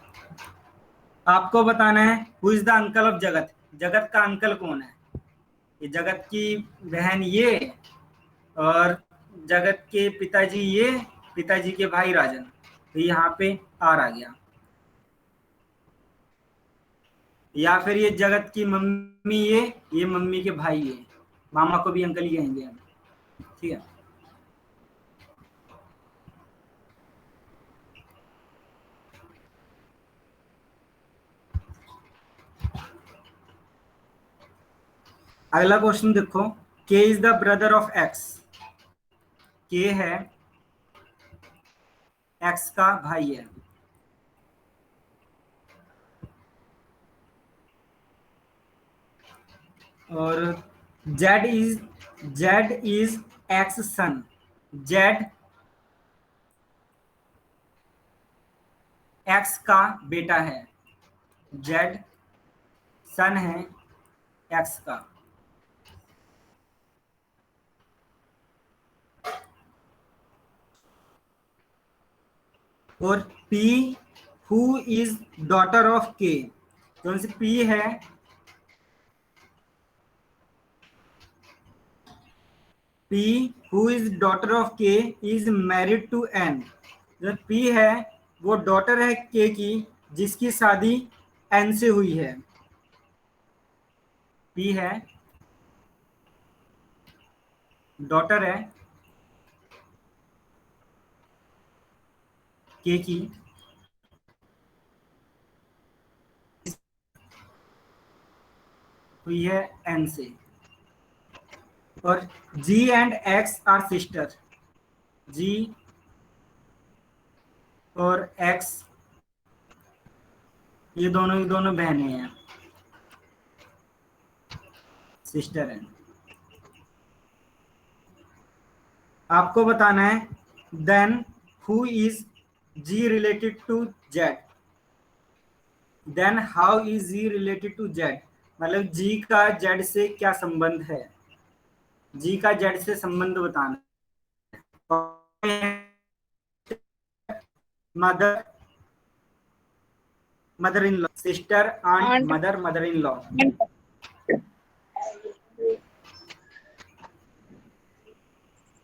आपको बताना है who is the uncle of Jagat, Jagat का अंकल कौन है, ये जगत की बहन ये, और जगत के पिताजी ये, पिताजी के भाई राजन, तो यहाँ पे आर आ गया। या फिर ये जगत की मम्मी ये मम्मी के भाई है, मामा को भी अंकल ही कहेंगे हम, ठीक है। अगला क्वेश्चन देखो, K is the brother of X, K है एक्स का भाई है। और Z is X son, Z X का बेटा है, जेड सन है एक्स का। और P who is daughter of के, कौन सी P है, P who is daughter of के इज मैरिड टू N, जो P है वो डॉटर है के की, जिसकी शादी N से हुई है। P है डॉटर है के की, हुई है N से। और G and X are sister, G और X ये दोनों की दोनों बहनें हैं, सिस्टर हैं। आपको बताना है then who is G related to Z, then how is G related to Z, मतलब G का Z से क्या संबंध है, G का Z से संबंध बताना है। Mother in law, sister, aunt, Aunt. Mother, mother in law,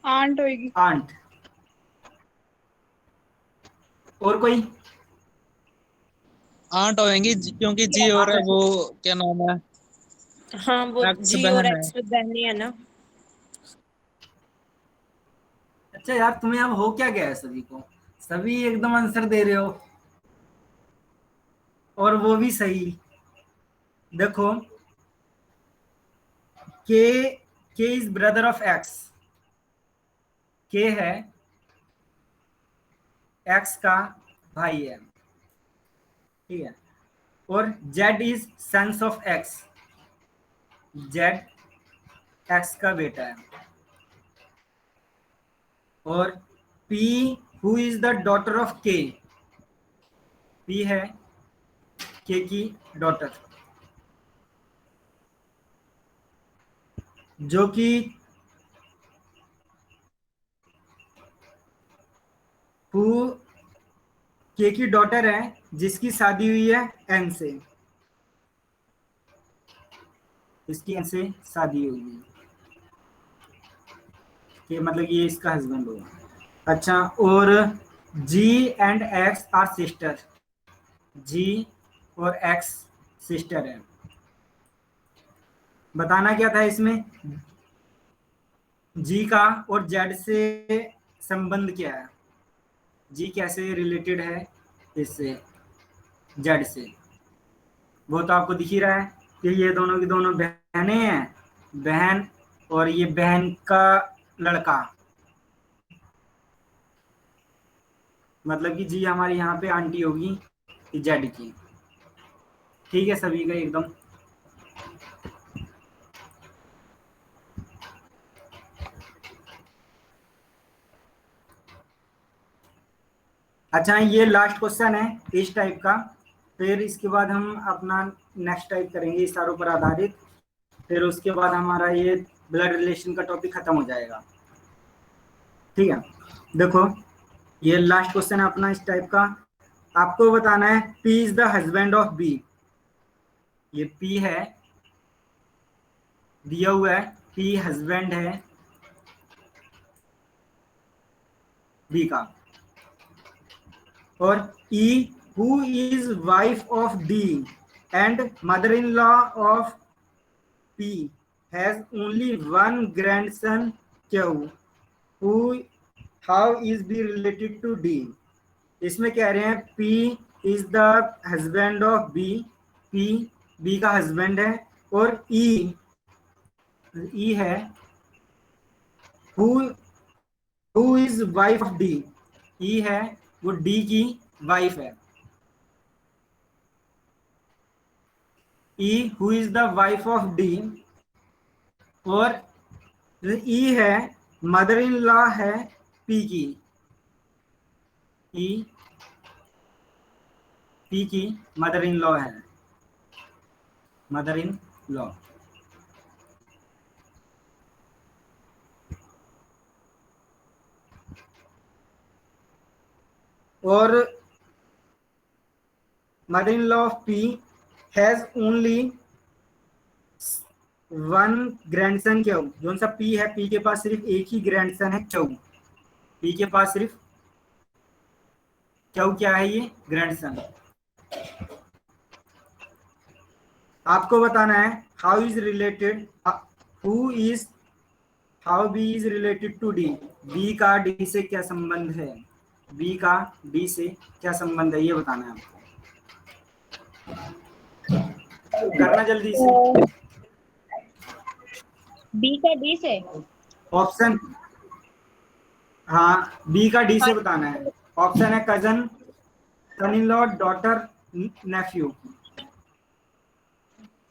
aunt होगी। आंट। और कोई, आंट होंगी क्योंकि जी और है वो क्या नाम है, हाँ वो एक्स जी और बहन है। एक्स में बहने है ना। अच्छा यार तुम्हें अब हो क्या गया है, सभी को सभी एकदम आंसर दे रहे हो, और वो भी सही। देखो K is brother of X, K है एक्स का भाई है, ठीक है। और Z is sons of X, Z X का बेटा है। और P who is the daughter of K, P है के की डॉटर, जो कि हु के की डॉटर है, जिसकी शादी हुई है एन से, इसकी एन से शादी हुई है, कि मतलब ये इसका हस्बैंड होगा। अच्छा, और जी एंड एक्स आर सिस्टर, जी और एक्स सिस्टर है। बताना क्या था इसमें, जी का और जेड से संबंध क्या है, जी कैसे रिलेटेड है इससे, जेड से, वो तो आपको दिख ही रहा है कि ये दोनों की दोनों बहनें हैं, बहन और ये बहन का लड़का, मतलब कि जी हमारी यहाँ पे आंटी होगी जेड की। ठीक है सभी का एकदम। अच्छा ये लास्ट क्वेश्चन है इस टाइप का, फिर इसके बाद हम अपना नेक्स्ट टाइप करेंगे इस सारों पर आधारित, फिर उसके बाद हमारा ये ब्लड रिलेशन का टॉपिक खत्म हो जाएगा। ठीक है, देखो ये लास्ट क्वेश्चन है अपना इस टाइप का। आपको बताना है P is the husband of B. ये पी है, दिया हुआ है पी हस्बैंड है बी का, और E who is wife of D and mother in law of P has only one grandson Q who how is B related to D. इसमें कह रहे हैं P is the husband of B, P B का husband है, और E है who is wife of D, E है वो डी की वाइफ है, E who is the wife of D, और ई है मदर इन लॉ है पी की, ई पी की मदर इन लॉ है, मदर इन लॉ। और mother in law of P has only one grandson Q, जो सा पी है पी के पास सिर्फ एक ही ग्रैंडसन है क्यू, पी के पास सिर्फ क्यू क्या है, ये ग्रैंडसन। आपको बताना है how is related who is how B is related to D, B का डी से क्या संबंध है, बी का डी से क्या संबंध है ये बताना है आपको, करना जल्दी से। बी का डी से, ऑप्शन, हाँ बी का डी से बताना है। ऑप्शन है cousin, son in law, daughter, nephew.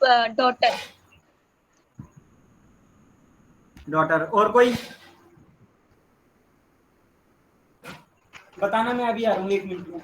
Daughter. Daughter, और कोई बताना, मैं अभी आ रहा हूँ 1 मिनट में।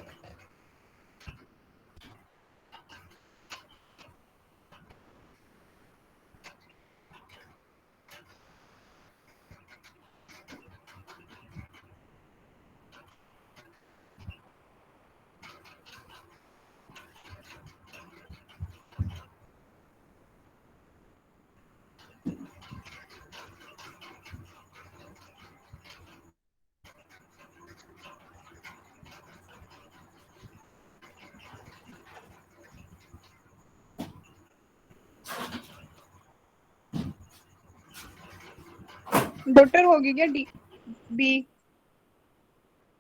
डॉटर होगी क्या डी बी?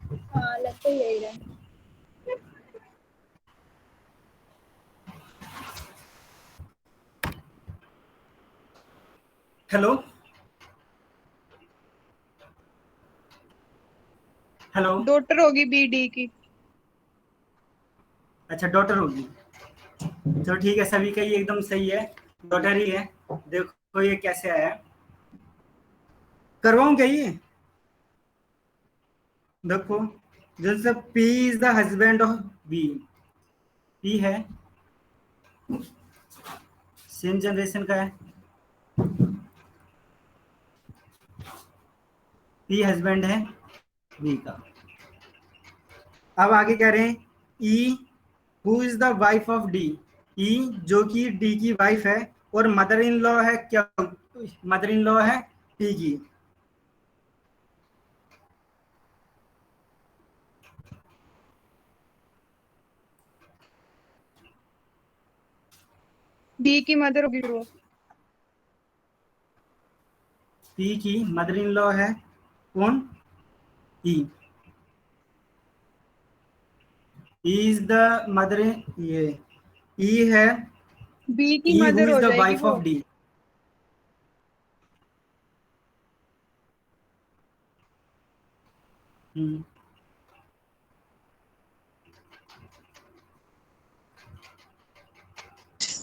हाँ लग तो यही रहा है। हेलो हेलो, डॉटर होगी बी डी की। अच्छा डॉटर होगी, तो ठीक है, सभी का ये एकदम सही है, डॉटर ही है। देखो ये कैसे आया, करवाऊं क्या ये, देखो जैसे P is the husband of B, P है सेम जनरेशन का है, पी हस्बैंड है बी का। अब आगे कह रहे हैं E who is the wife of D, E जो कि डी की वाइफ है, और मदर इन लॉ है क्या, मदर इन लॉ है पी की। बी की मदर होगी फिर वो। पी की मदर इन लॉ है कौन? ई इज द मदर, ये ई है, बी की ई हु मदर इज हो द जाएगी वाइफ वो। Of D.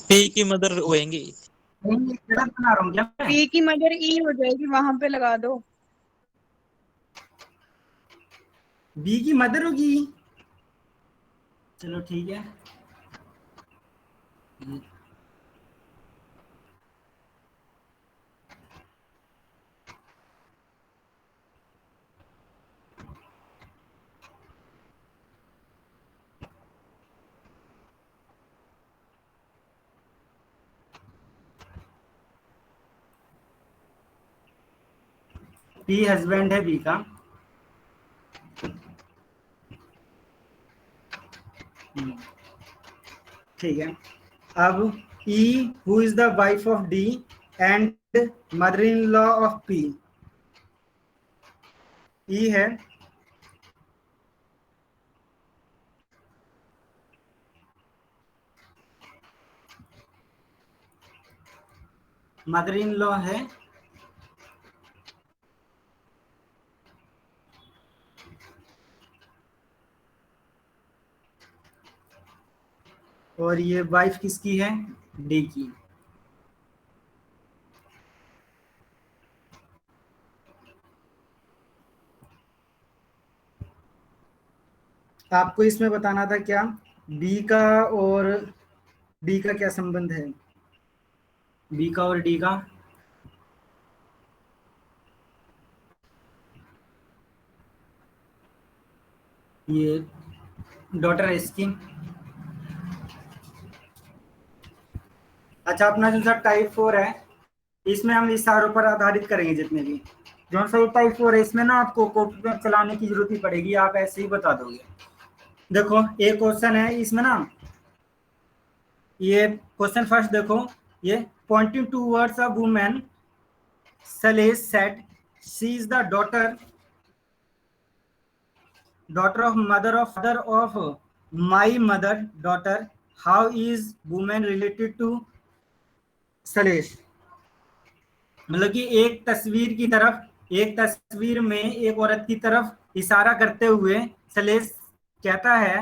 पी की मदर होएंगी। गलत बना रहा हूँ क्या मैं? बी की मदर ई हो जाएगी, वहां पे लगा दो। बी की मदर होगी, चलो ठीक है। पी हस्बैंड है बी का। ठीक है। अब E who is the wife of D and mother in law of P. E है मदर इन लॉ है और ये वाइफ किसकी है? डी की। आपको इसमें बताना था क्या, बी का और डी का क्या संबंध है? बी का और डी का ये डॉटर है इसकी। अच्छा, अपना जो सा टाइप 4 है इसमें हम इशारों पर आधारित करेंगे जितने भी। जो सा टाइप 4 है इसमें ना आपको कॉपी पर चलाने की जरूरत ही पड़ेगी, आप ऐसे ही बता दोगे। देखो एक क्वेश्चन है इसमें ना, ये क्वेश्चन फर्स्ट देखो, ये pointing towards a woman Sales said she is the daughter of mother of father of my mother daughter. How is woman related to Sales? मतलब कि एक तस्वीर में एक औरत की तरफ इशारा करते हुए सलेस कहता है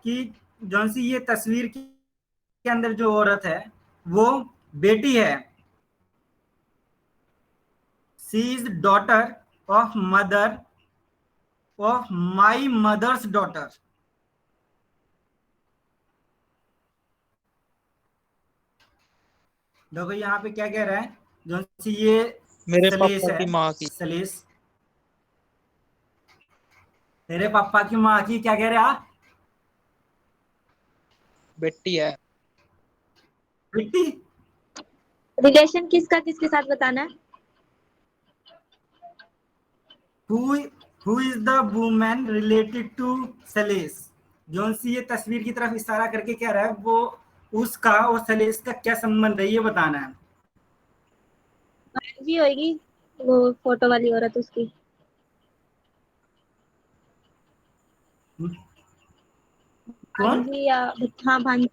कि जौन सी ये तस्वीर के अंदर जो औरत है वो बेटी है। She is daughter of mother of my mother's daughter. देखो यहाँ पे क्या कह रहा है, जो सी ये मेरे सलेस पापा है, की माँ की। सलेस तेरे पापा की माँ की क्या कह रहा? बेटी है। बेटी। रिलेशन किसका किसके साथ बताना है? Who is the woman related to सलेस। जो सी ये तस्वीर की तरफ इशारा करके कह रहा है वो उसका और सलेस का क्या संबंध है ये बताना है। भांजी होगी वो फोटो वाली औरत उसकी। कौन? भांजी या हाँ भांजी।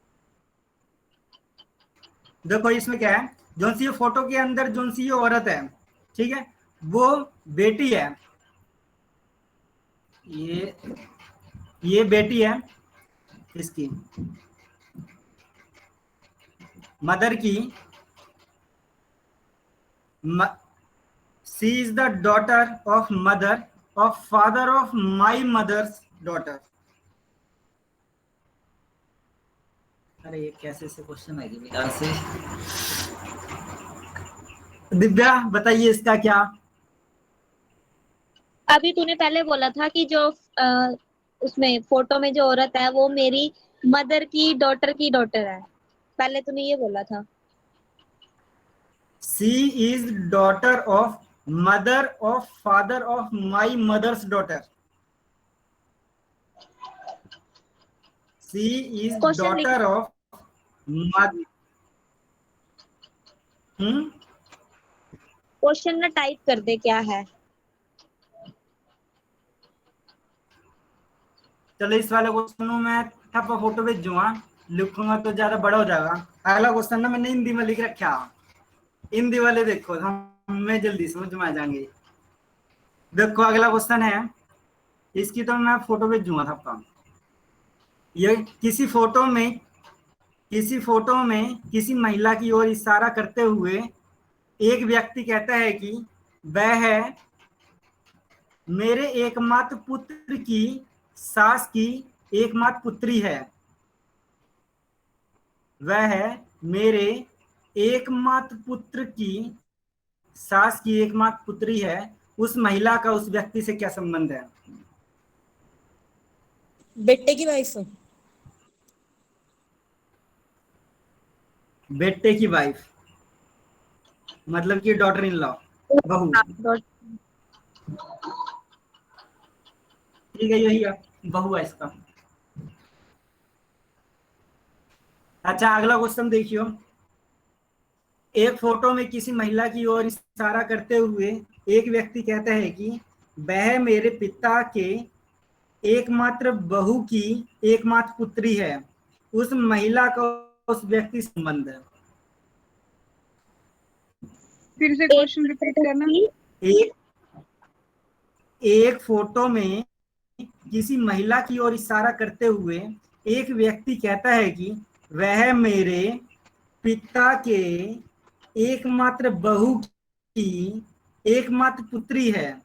देखो इसमें क्या है, जो सी ये फोटो के अंदर जो सी ये औरत है, ठीक है, वो बेटी है। ये बेटी है इसकी, मदर की। She is the daughter of mother of father of my mother's daughter. अरे ये कैसे से क्वेश्चन है मेरा से। दिव्या बताइए इसका क्या? अभी तूने पहले बोला था कि जो उसमें फोटो में जो औरत है वो मेरी मदर की डॉटर है। पहले तूने ये बोला था। She is daughter of mother of father of my mother's daughter. She is question लिख। Daughter of mother. क्वेश्चन ना टाइप कर दे क्या है। चलो इस वाले क्वेश्चन में मैं ठप्पा फोटो भेजूंगा, लिखूंगा तो ज्यादा बड़ा हो जाएगा। अगला क्वेश्चन ना मैंने हिंदी में लिख रखा, हिंदी वाले देखो हमें जल्दी समझ में आ जाएंगे। देखो अगला क्वेश्चन है, इसकी तो मैं फोटो भेजूंगा ठप्पा। ये किसी फोटो में किसी महिला की ओर इशारा करते हुए एक व्यक्ति कहता है कि वह मेरे एकमात्र पुत्र की सास की एकमात्र पुत्री है। वह मेरे एकमात्र पुत्र की सास की एकमात्र पुत्री है। उस महिला का उस व्यक्ति से क्या संबंध है? बेटे की वाइफ। बेटे की वाइफ मतलब कि डॉटर इन लॉ, बहू। ठीक है, यही है, बहू है इसका। अच्छा अगला क्वेश्चन देखियो। एक फोटो में किसी महिला की ओर इशारा करते हुए एक व्यक्ति कहता है कि वह मेरे पिता के एकमात्र बहू की एकमात्र पुत्री है। उस महिला का उस व्यक्ति से संबंध है। फिर से क्वेश्चन रिपीट करना। एक एक फोटो में किसी महिला की ओर इशारा करते हुए एक व्यक्ति कहता है कि वह मेरे पिता के एकमात्र बहू की एकमात्र पुत्री है।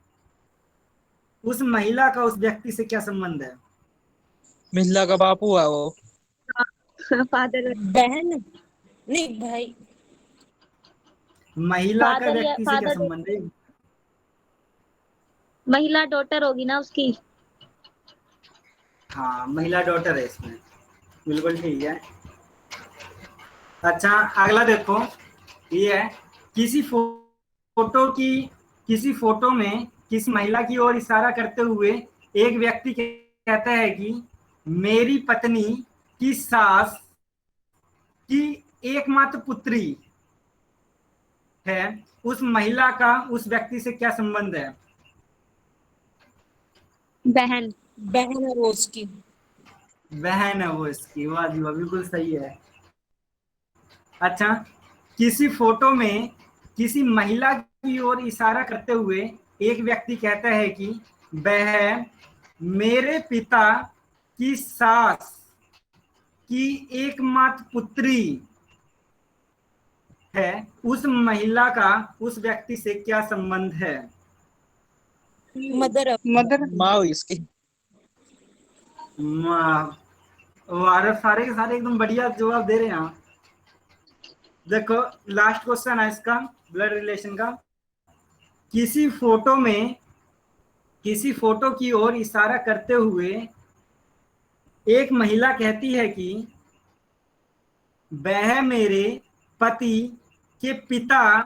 उस महिला का उस व्यक्ति से क्या संबंध है? महिला का बाप हुआ वो। फादर बहन नहीं भाई। महिला का फादर या व्यक्ति से क्या फादर संबंध है? महिला डॉटर होगी ना उसकी। हाँ महिला डॉटर है इसमें, बिल्कुल ठीक है। अच्छा अगला देखो, ये है किसी फोटो में किसी महिला की ओर इशारा करते हुए एक व्यक्ति कहता है कि मेरी पत्नी की सास की एकमात्र पुत्री है। उस महिला का उस व्यक्ति से क्या संबंध है? बहन। बहन है वो उसकी। बहन है वो इसकी। वाह जी वाह, बिल्कुल सही है। अच्छा किसी फोटो में किसी महिला की ओर इशारा करते हुए एक व्यक्ति कहता है कि वह मेरे पिता की सास की एकमात्र पुत्री है। उस महिला का उस व्यक्ति से क्या संबंध है? मदर। मदर। माँ हुई इसकी। वाह, सारे के सारे एकदम बढ़िया जवाब दे रहे हैं। देखो लास्ट क्वेश्चन है इसका, ब्लड रिलेशन का। किसी फोटो की ओर इशारा करते हुए एक महिला कहती है कि वह मेरे पति के पिता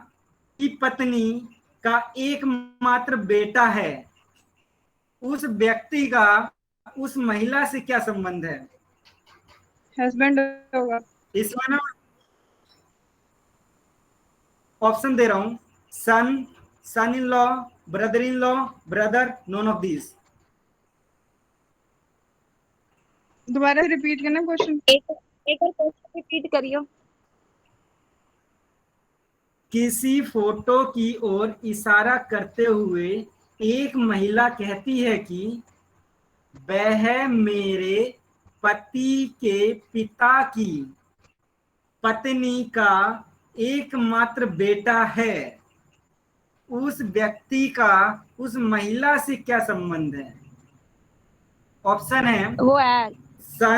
की पत्नी का एकमात्र बेटा है। उस व्यक्ति का उस महिला से क्या संबंध है? हस्बैंड होगा। इसमें ना ऑप्शन दे रहा हूं, son in law, brother in law, brother, none of this. दोबारा रिपीट करना क्वेश्चन। एक और क्वेश्चन रिपीट करियो। किसी फोटो की ओर इशारा करते हुए एक महिला कहती है कि वह मेरे पति के पिता की पत्नी का एकमात्र बेटा है। उस व्यक्ति का उस महिला से क्या संबंध है? ऑप्शन है वो है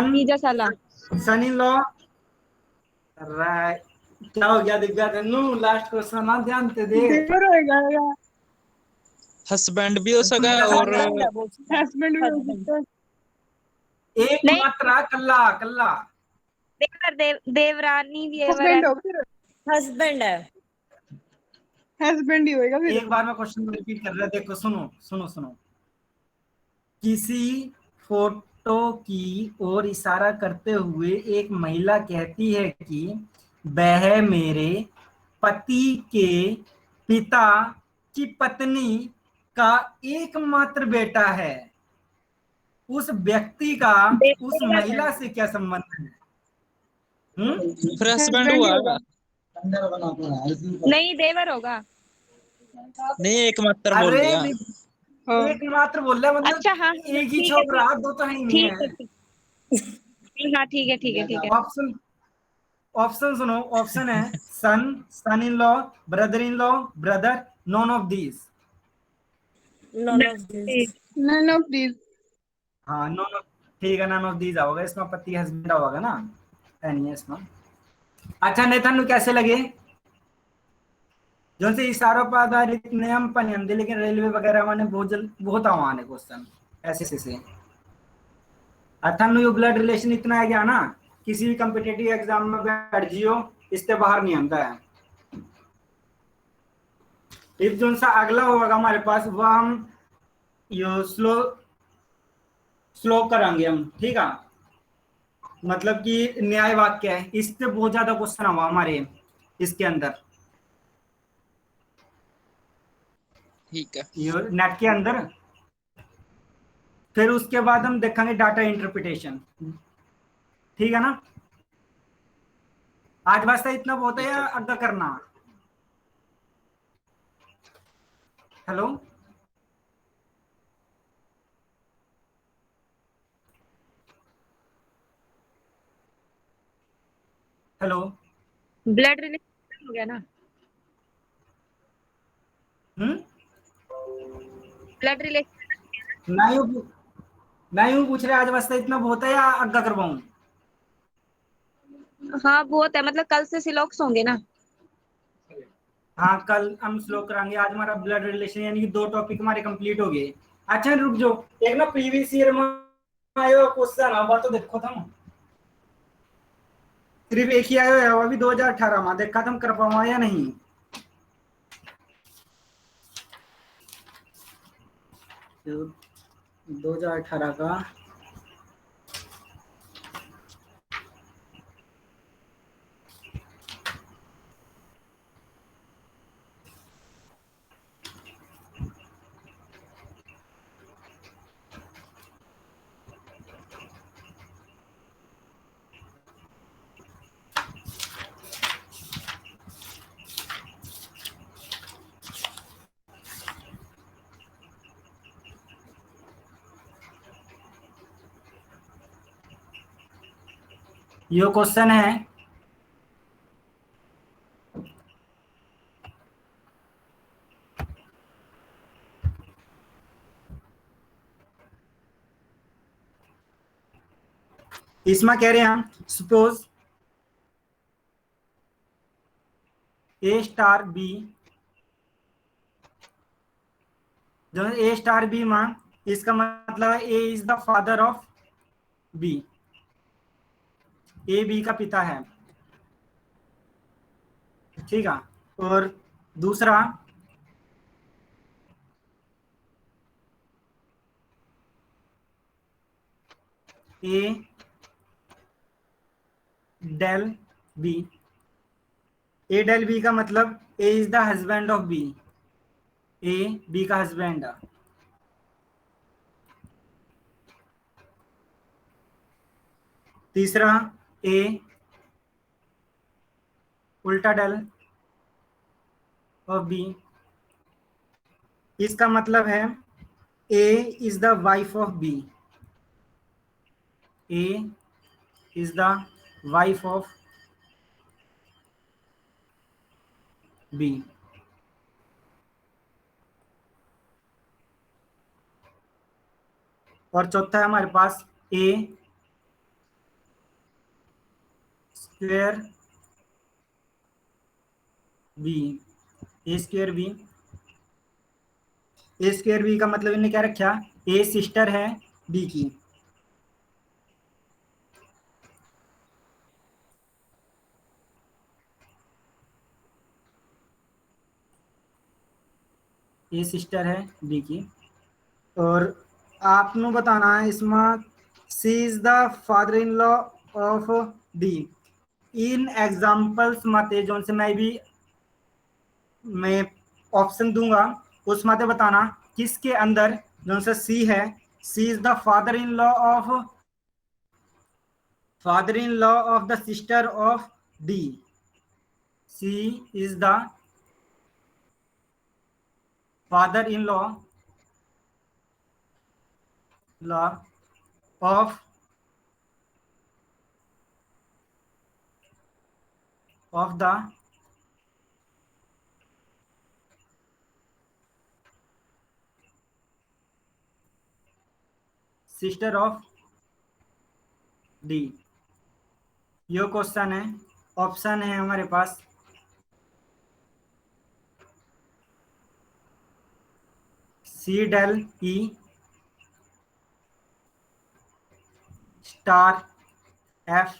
नीजा साला। सन इन लॉ। राइट। क्या हो गया दिव्या तन्नू? लास्ट क्वेश्चन ना ध्यान से दे। देवर होएगा या हस्बैंड भी हो सका है और हस्बैंड भी हो सकता है। एक नहीं। मात्रा कल्ला कल्ला। देवरानी देवर है। हस्बैंड हो फिर। हस्बैंड है। हस्बैंड ही होएगा फिर। एक बार मैं क्वेश्चन रिपीट कर रहा, देखो सुनो सुनो सुनो। किसी फोटो की ओर इशारा करते हुए एक महिला कहती है कि वह मेरे पति के पिता की पत्नी का एकमात्र बेटा है, उस व्यक्ति का उस महिला से क्या संबंध है? फिर हस्बैंड हस्बैंड ही हुआ। होगा। नहीं, देवर होगा। नहीं, एकमात्र बोल अरे दिया। हाँ एकमात्र बोल रहा है, मतलब अच्छा, हाँ, एक ही ठीक है, छोड़ रहा, दो तो है ही नहीं ठीक है, है। हाँ, ठीक है, ठीक है, ठीक है। ऑप्शन ऑप्शन सुनो। ऑप्शन है son, son in law, brother in law, brother, none of these. None of this. None of this. हाँ नॉन ऑफ, ठीक है, नॉन ऑफ दीज होगा इसमें, पति हस्बैंड होगा ना, है नहीं है इसमें। अच्छा नेतन कैसे लगे? जो से इशारों पर आधारित नियम पर नियम दे, लेकिन रेलवे वगैरह माने बहुत आसान है क्वेश्चन ऐसे से। अथन यू ब्लड रिलेशन इतना है क्या ना, किसी भी कम्पिटेटिव एग्जाम में बैठ जियो, इससे बाहर नहीं आता है। इफ जो सा अगला होगा हमारे पास वह हम यो स्लो स्लो करांगे हम, ठीक है। मतलब कि न्याय वाक्य है, इससे बहुत ज्यादा क्वेश्चन हुआ हमारे इसके अंदर, ठीक है। ये नेट के अंदर। फिर उसके बाद हम देखेंगे डाटा इंटरप्रिटेशन, ठीक है ना। आज वास्ता इतना बहुत है ठीक या है। अग्गा करना? Hello, hello. ब्लड रिलेशन हो गया ना? हम्म। Blood relation. मैं यूं मैं यूं पूछ रहा, आज वास्ता इतना बहुत है या अग्गा करवाऊं? हाँ, बहुत है, मतलब कल से सिलोक्स होंगे ना। हाँ कल हम स्लो कराएंगे, आज हमारा ब्लड रिलेशन यानी कि 2 टॉपिक हमारे कंप्लीट हो गए। अच्छा रुक जाओ, एक ना प्रीवियस ईयर में आयो क्वेश्चन आ तो देखो तुम, सिर्फ एक ही आयो है, वो भी 2018 में, देखा तुम कर पाओ या नहीं। तो 2018 का ये क्वेश्चन है, इसमें कह रहे हैं हम सपोज ए स्टार बी, जो ए स्टार बी में, इसका मतलब है A is the father of B, A B का पिता है, ठीक है। और दूसरा A del B, A del B का मतलब A is the husband of B, A B का हस्बैंड है। तीसरा ए उल्टा डेल ऑफ बी, इसका मतलब है A is the wife of B, A is the wife of B. और चौथा है हमारे पास A square B, A square B. A square B का मतलब इन्हें क्या रखा, ए सिस्टर है बी की, ए सिस्टर है बी की। और आपने बताना है इसमें C is the father in law of D. इन एग्जाम्पल्स मत जो से मैं ऑप्शन दूंगा उस माते बताना किसके अंदर जो सा सी है, C is the father in law of the sister of D. C is the father in law of the sister of D. ये क्वेश्चन है। ऑप्शन है हमारे पास C del E star F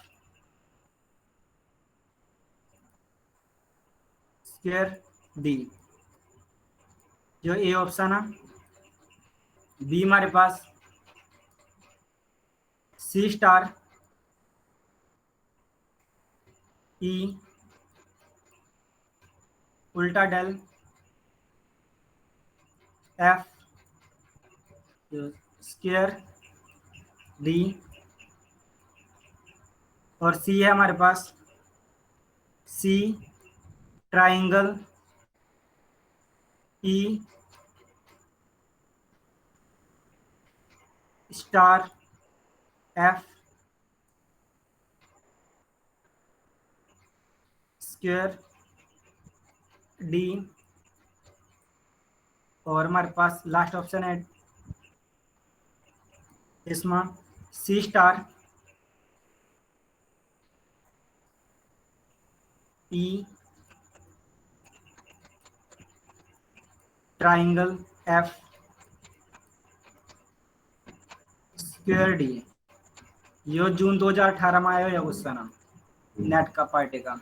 square D. जो A option है। B हमारे पास सी star ई उल्टा डेल एफ स्क्वायर डी। और सी है हमारे पास C triangle E star F square D. और हमारे पास लास्ट ऑप्शन है इसमें C star E triangle F square D. यो जून 2018 में आयो या क्वेश्चन नेट का पार्टी का।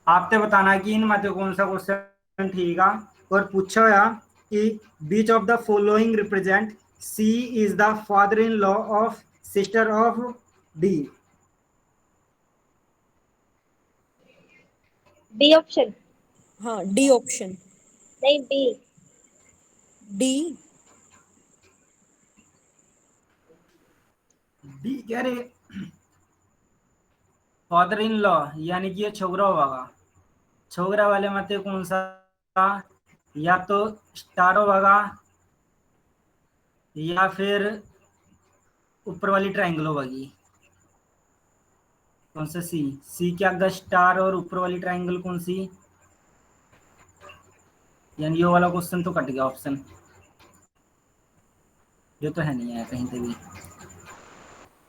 आपने बताना कि इन माते कौन सा क्वेश्चन ठीक है। और पूछो या कि which of the following represent C is the father in law of sister of D. B option. हाँ डी ऑप्शन। नहीं बी। डी। डी कह रहे फादर इन लॉ यानी कि ये छोकरा होगा। छोकरा वाले मते कौन सा, या तो स्टार होगा या फिर ऊपर वाली ट्रायंगल होगी। कौन सा सी, सी के आगे स्टार और ऊपर वाली ट्रायंगल कौन सी, यानी ये वाला क्वेश्चन तो कट गया ऑप्शन। ये तो है नहीं है कहीं पे भी।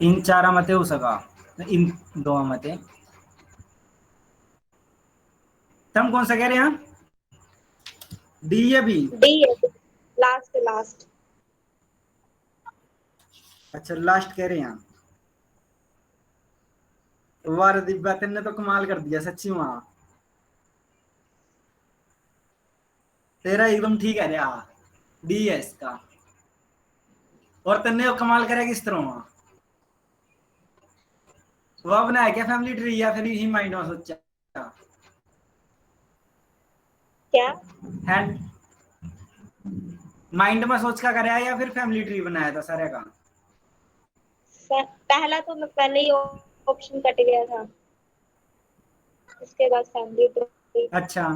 इन चार मते हो सका, इन दो मते। तुम कौन सा कह रहे हैं, डी या बी? डी है लास्ट लास्ट। अच्छा लास्ट कह रहे हैं। वाह दिव्या तुमने तो कमाल कर दिया सच्ची वहां। तेरा एकदम ठीक है रे, डी है इसका। और तुमने कमाल करा किस तरह वहां? वह बनाया क्या फैमिली ट्री या फिर यही माइंड में सोचा? क्या हैंड माइंड में सोच का कराया या फिर फैमिली ट्री बनाया था सारे का? पहला तो मैं पहले ही ऑप्शन कट गया था, उसके बाद फैमिली ट्री। अच्छा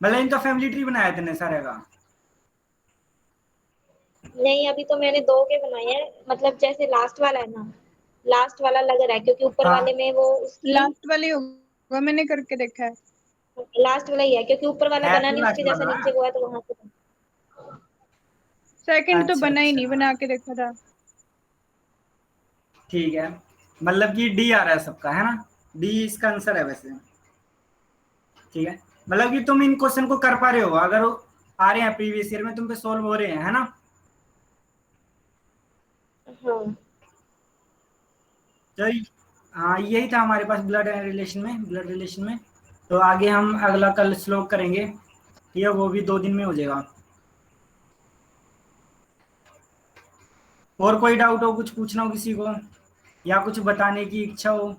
मतलब इनका फैमिली ट्री बनाया तुमने सारे का? नहीं अभी तो मैंने दो के बनाए हैं, मतलब जैसे लास्ट वाला है ना, लास्ट वाला लग रहा है क्योंकि ऊपर हाँ। वाले में वो उसकी लास्ट वाली होगा, मैंने करके देखा है। लास्ट वाला ही है क्योंकि ऊपर वाला है बना तो नहीं, लास्ट उसके जैसा वाला। नीचे हुआ तो वहां से। सेकंड तो अच्छा, बना ही नहीं, अच्छा। बना के देखा था। ठीक है, मतलब कि डी आ रहा है सबका, है ना? डी इसका आंसर है वैसे। ठीक है, मतलब कि तुम इन क्वेश्चन को कर पा रहे हो, अगर वो आ रहे हैं प्रीवियस ईयर में तुम पे सॉल्व हो रहे हैं, है ना? हाँ तो हाँ यही था हमारे पास ब्लड रिलेशन में। तो आगे हम अगला कल श्लोक करेंगे, ये वो भी 2 दिन में हो जाएगा। और कोई डाउट हो, कुछ पूछना हो किसी को या कुछ बताने की इच्छा हो?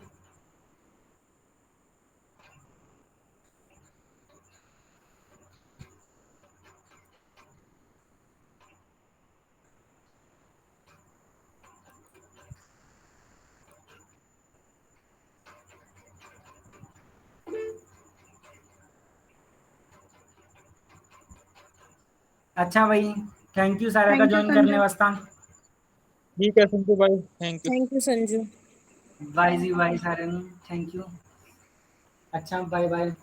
अच्छा भाई, थैंक यू सारा का थैंक यू ज्वाइन करने संजू। वास्ता। ठीक है संजू भाई, thank you. Thank you Sanju. Bye जी, बाय सारे, थैंक यू। अच्छा, बाय बाय।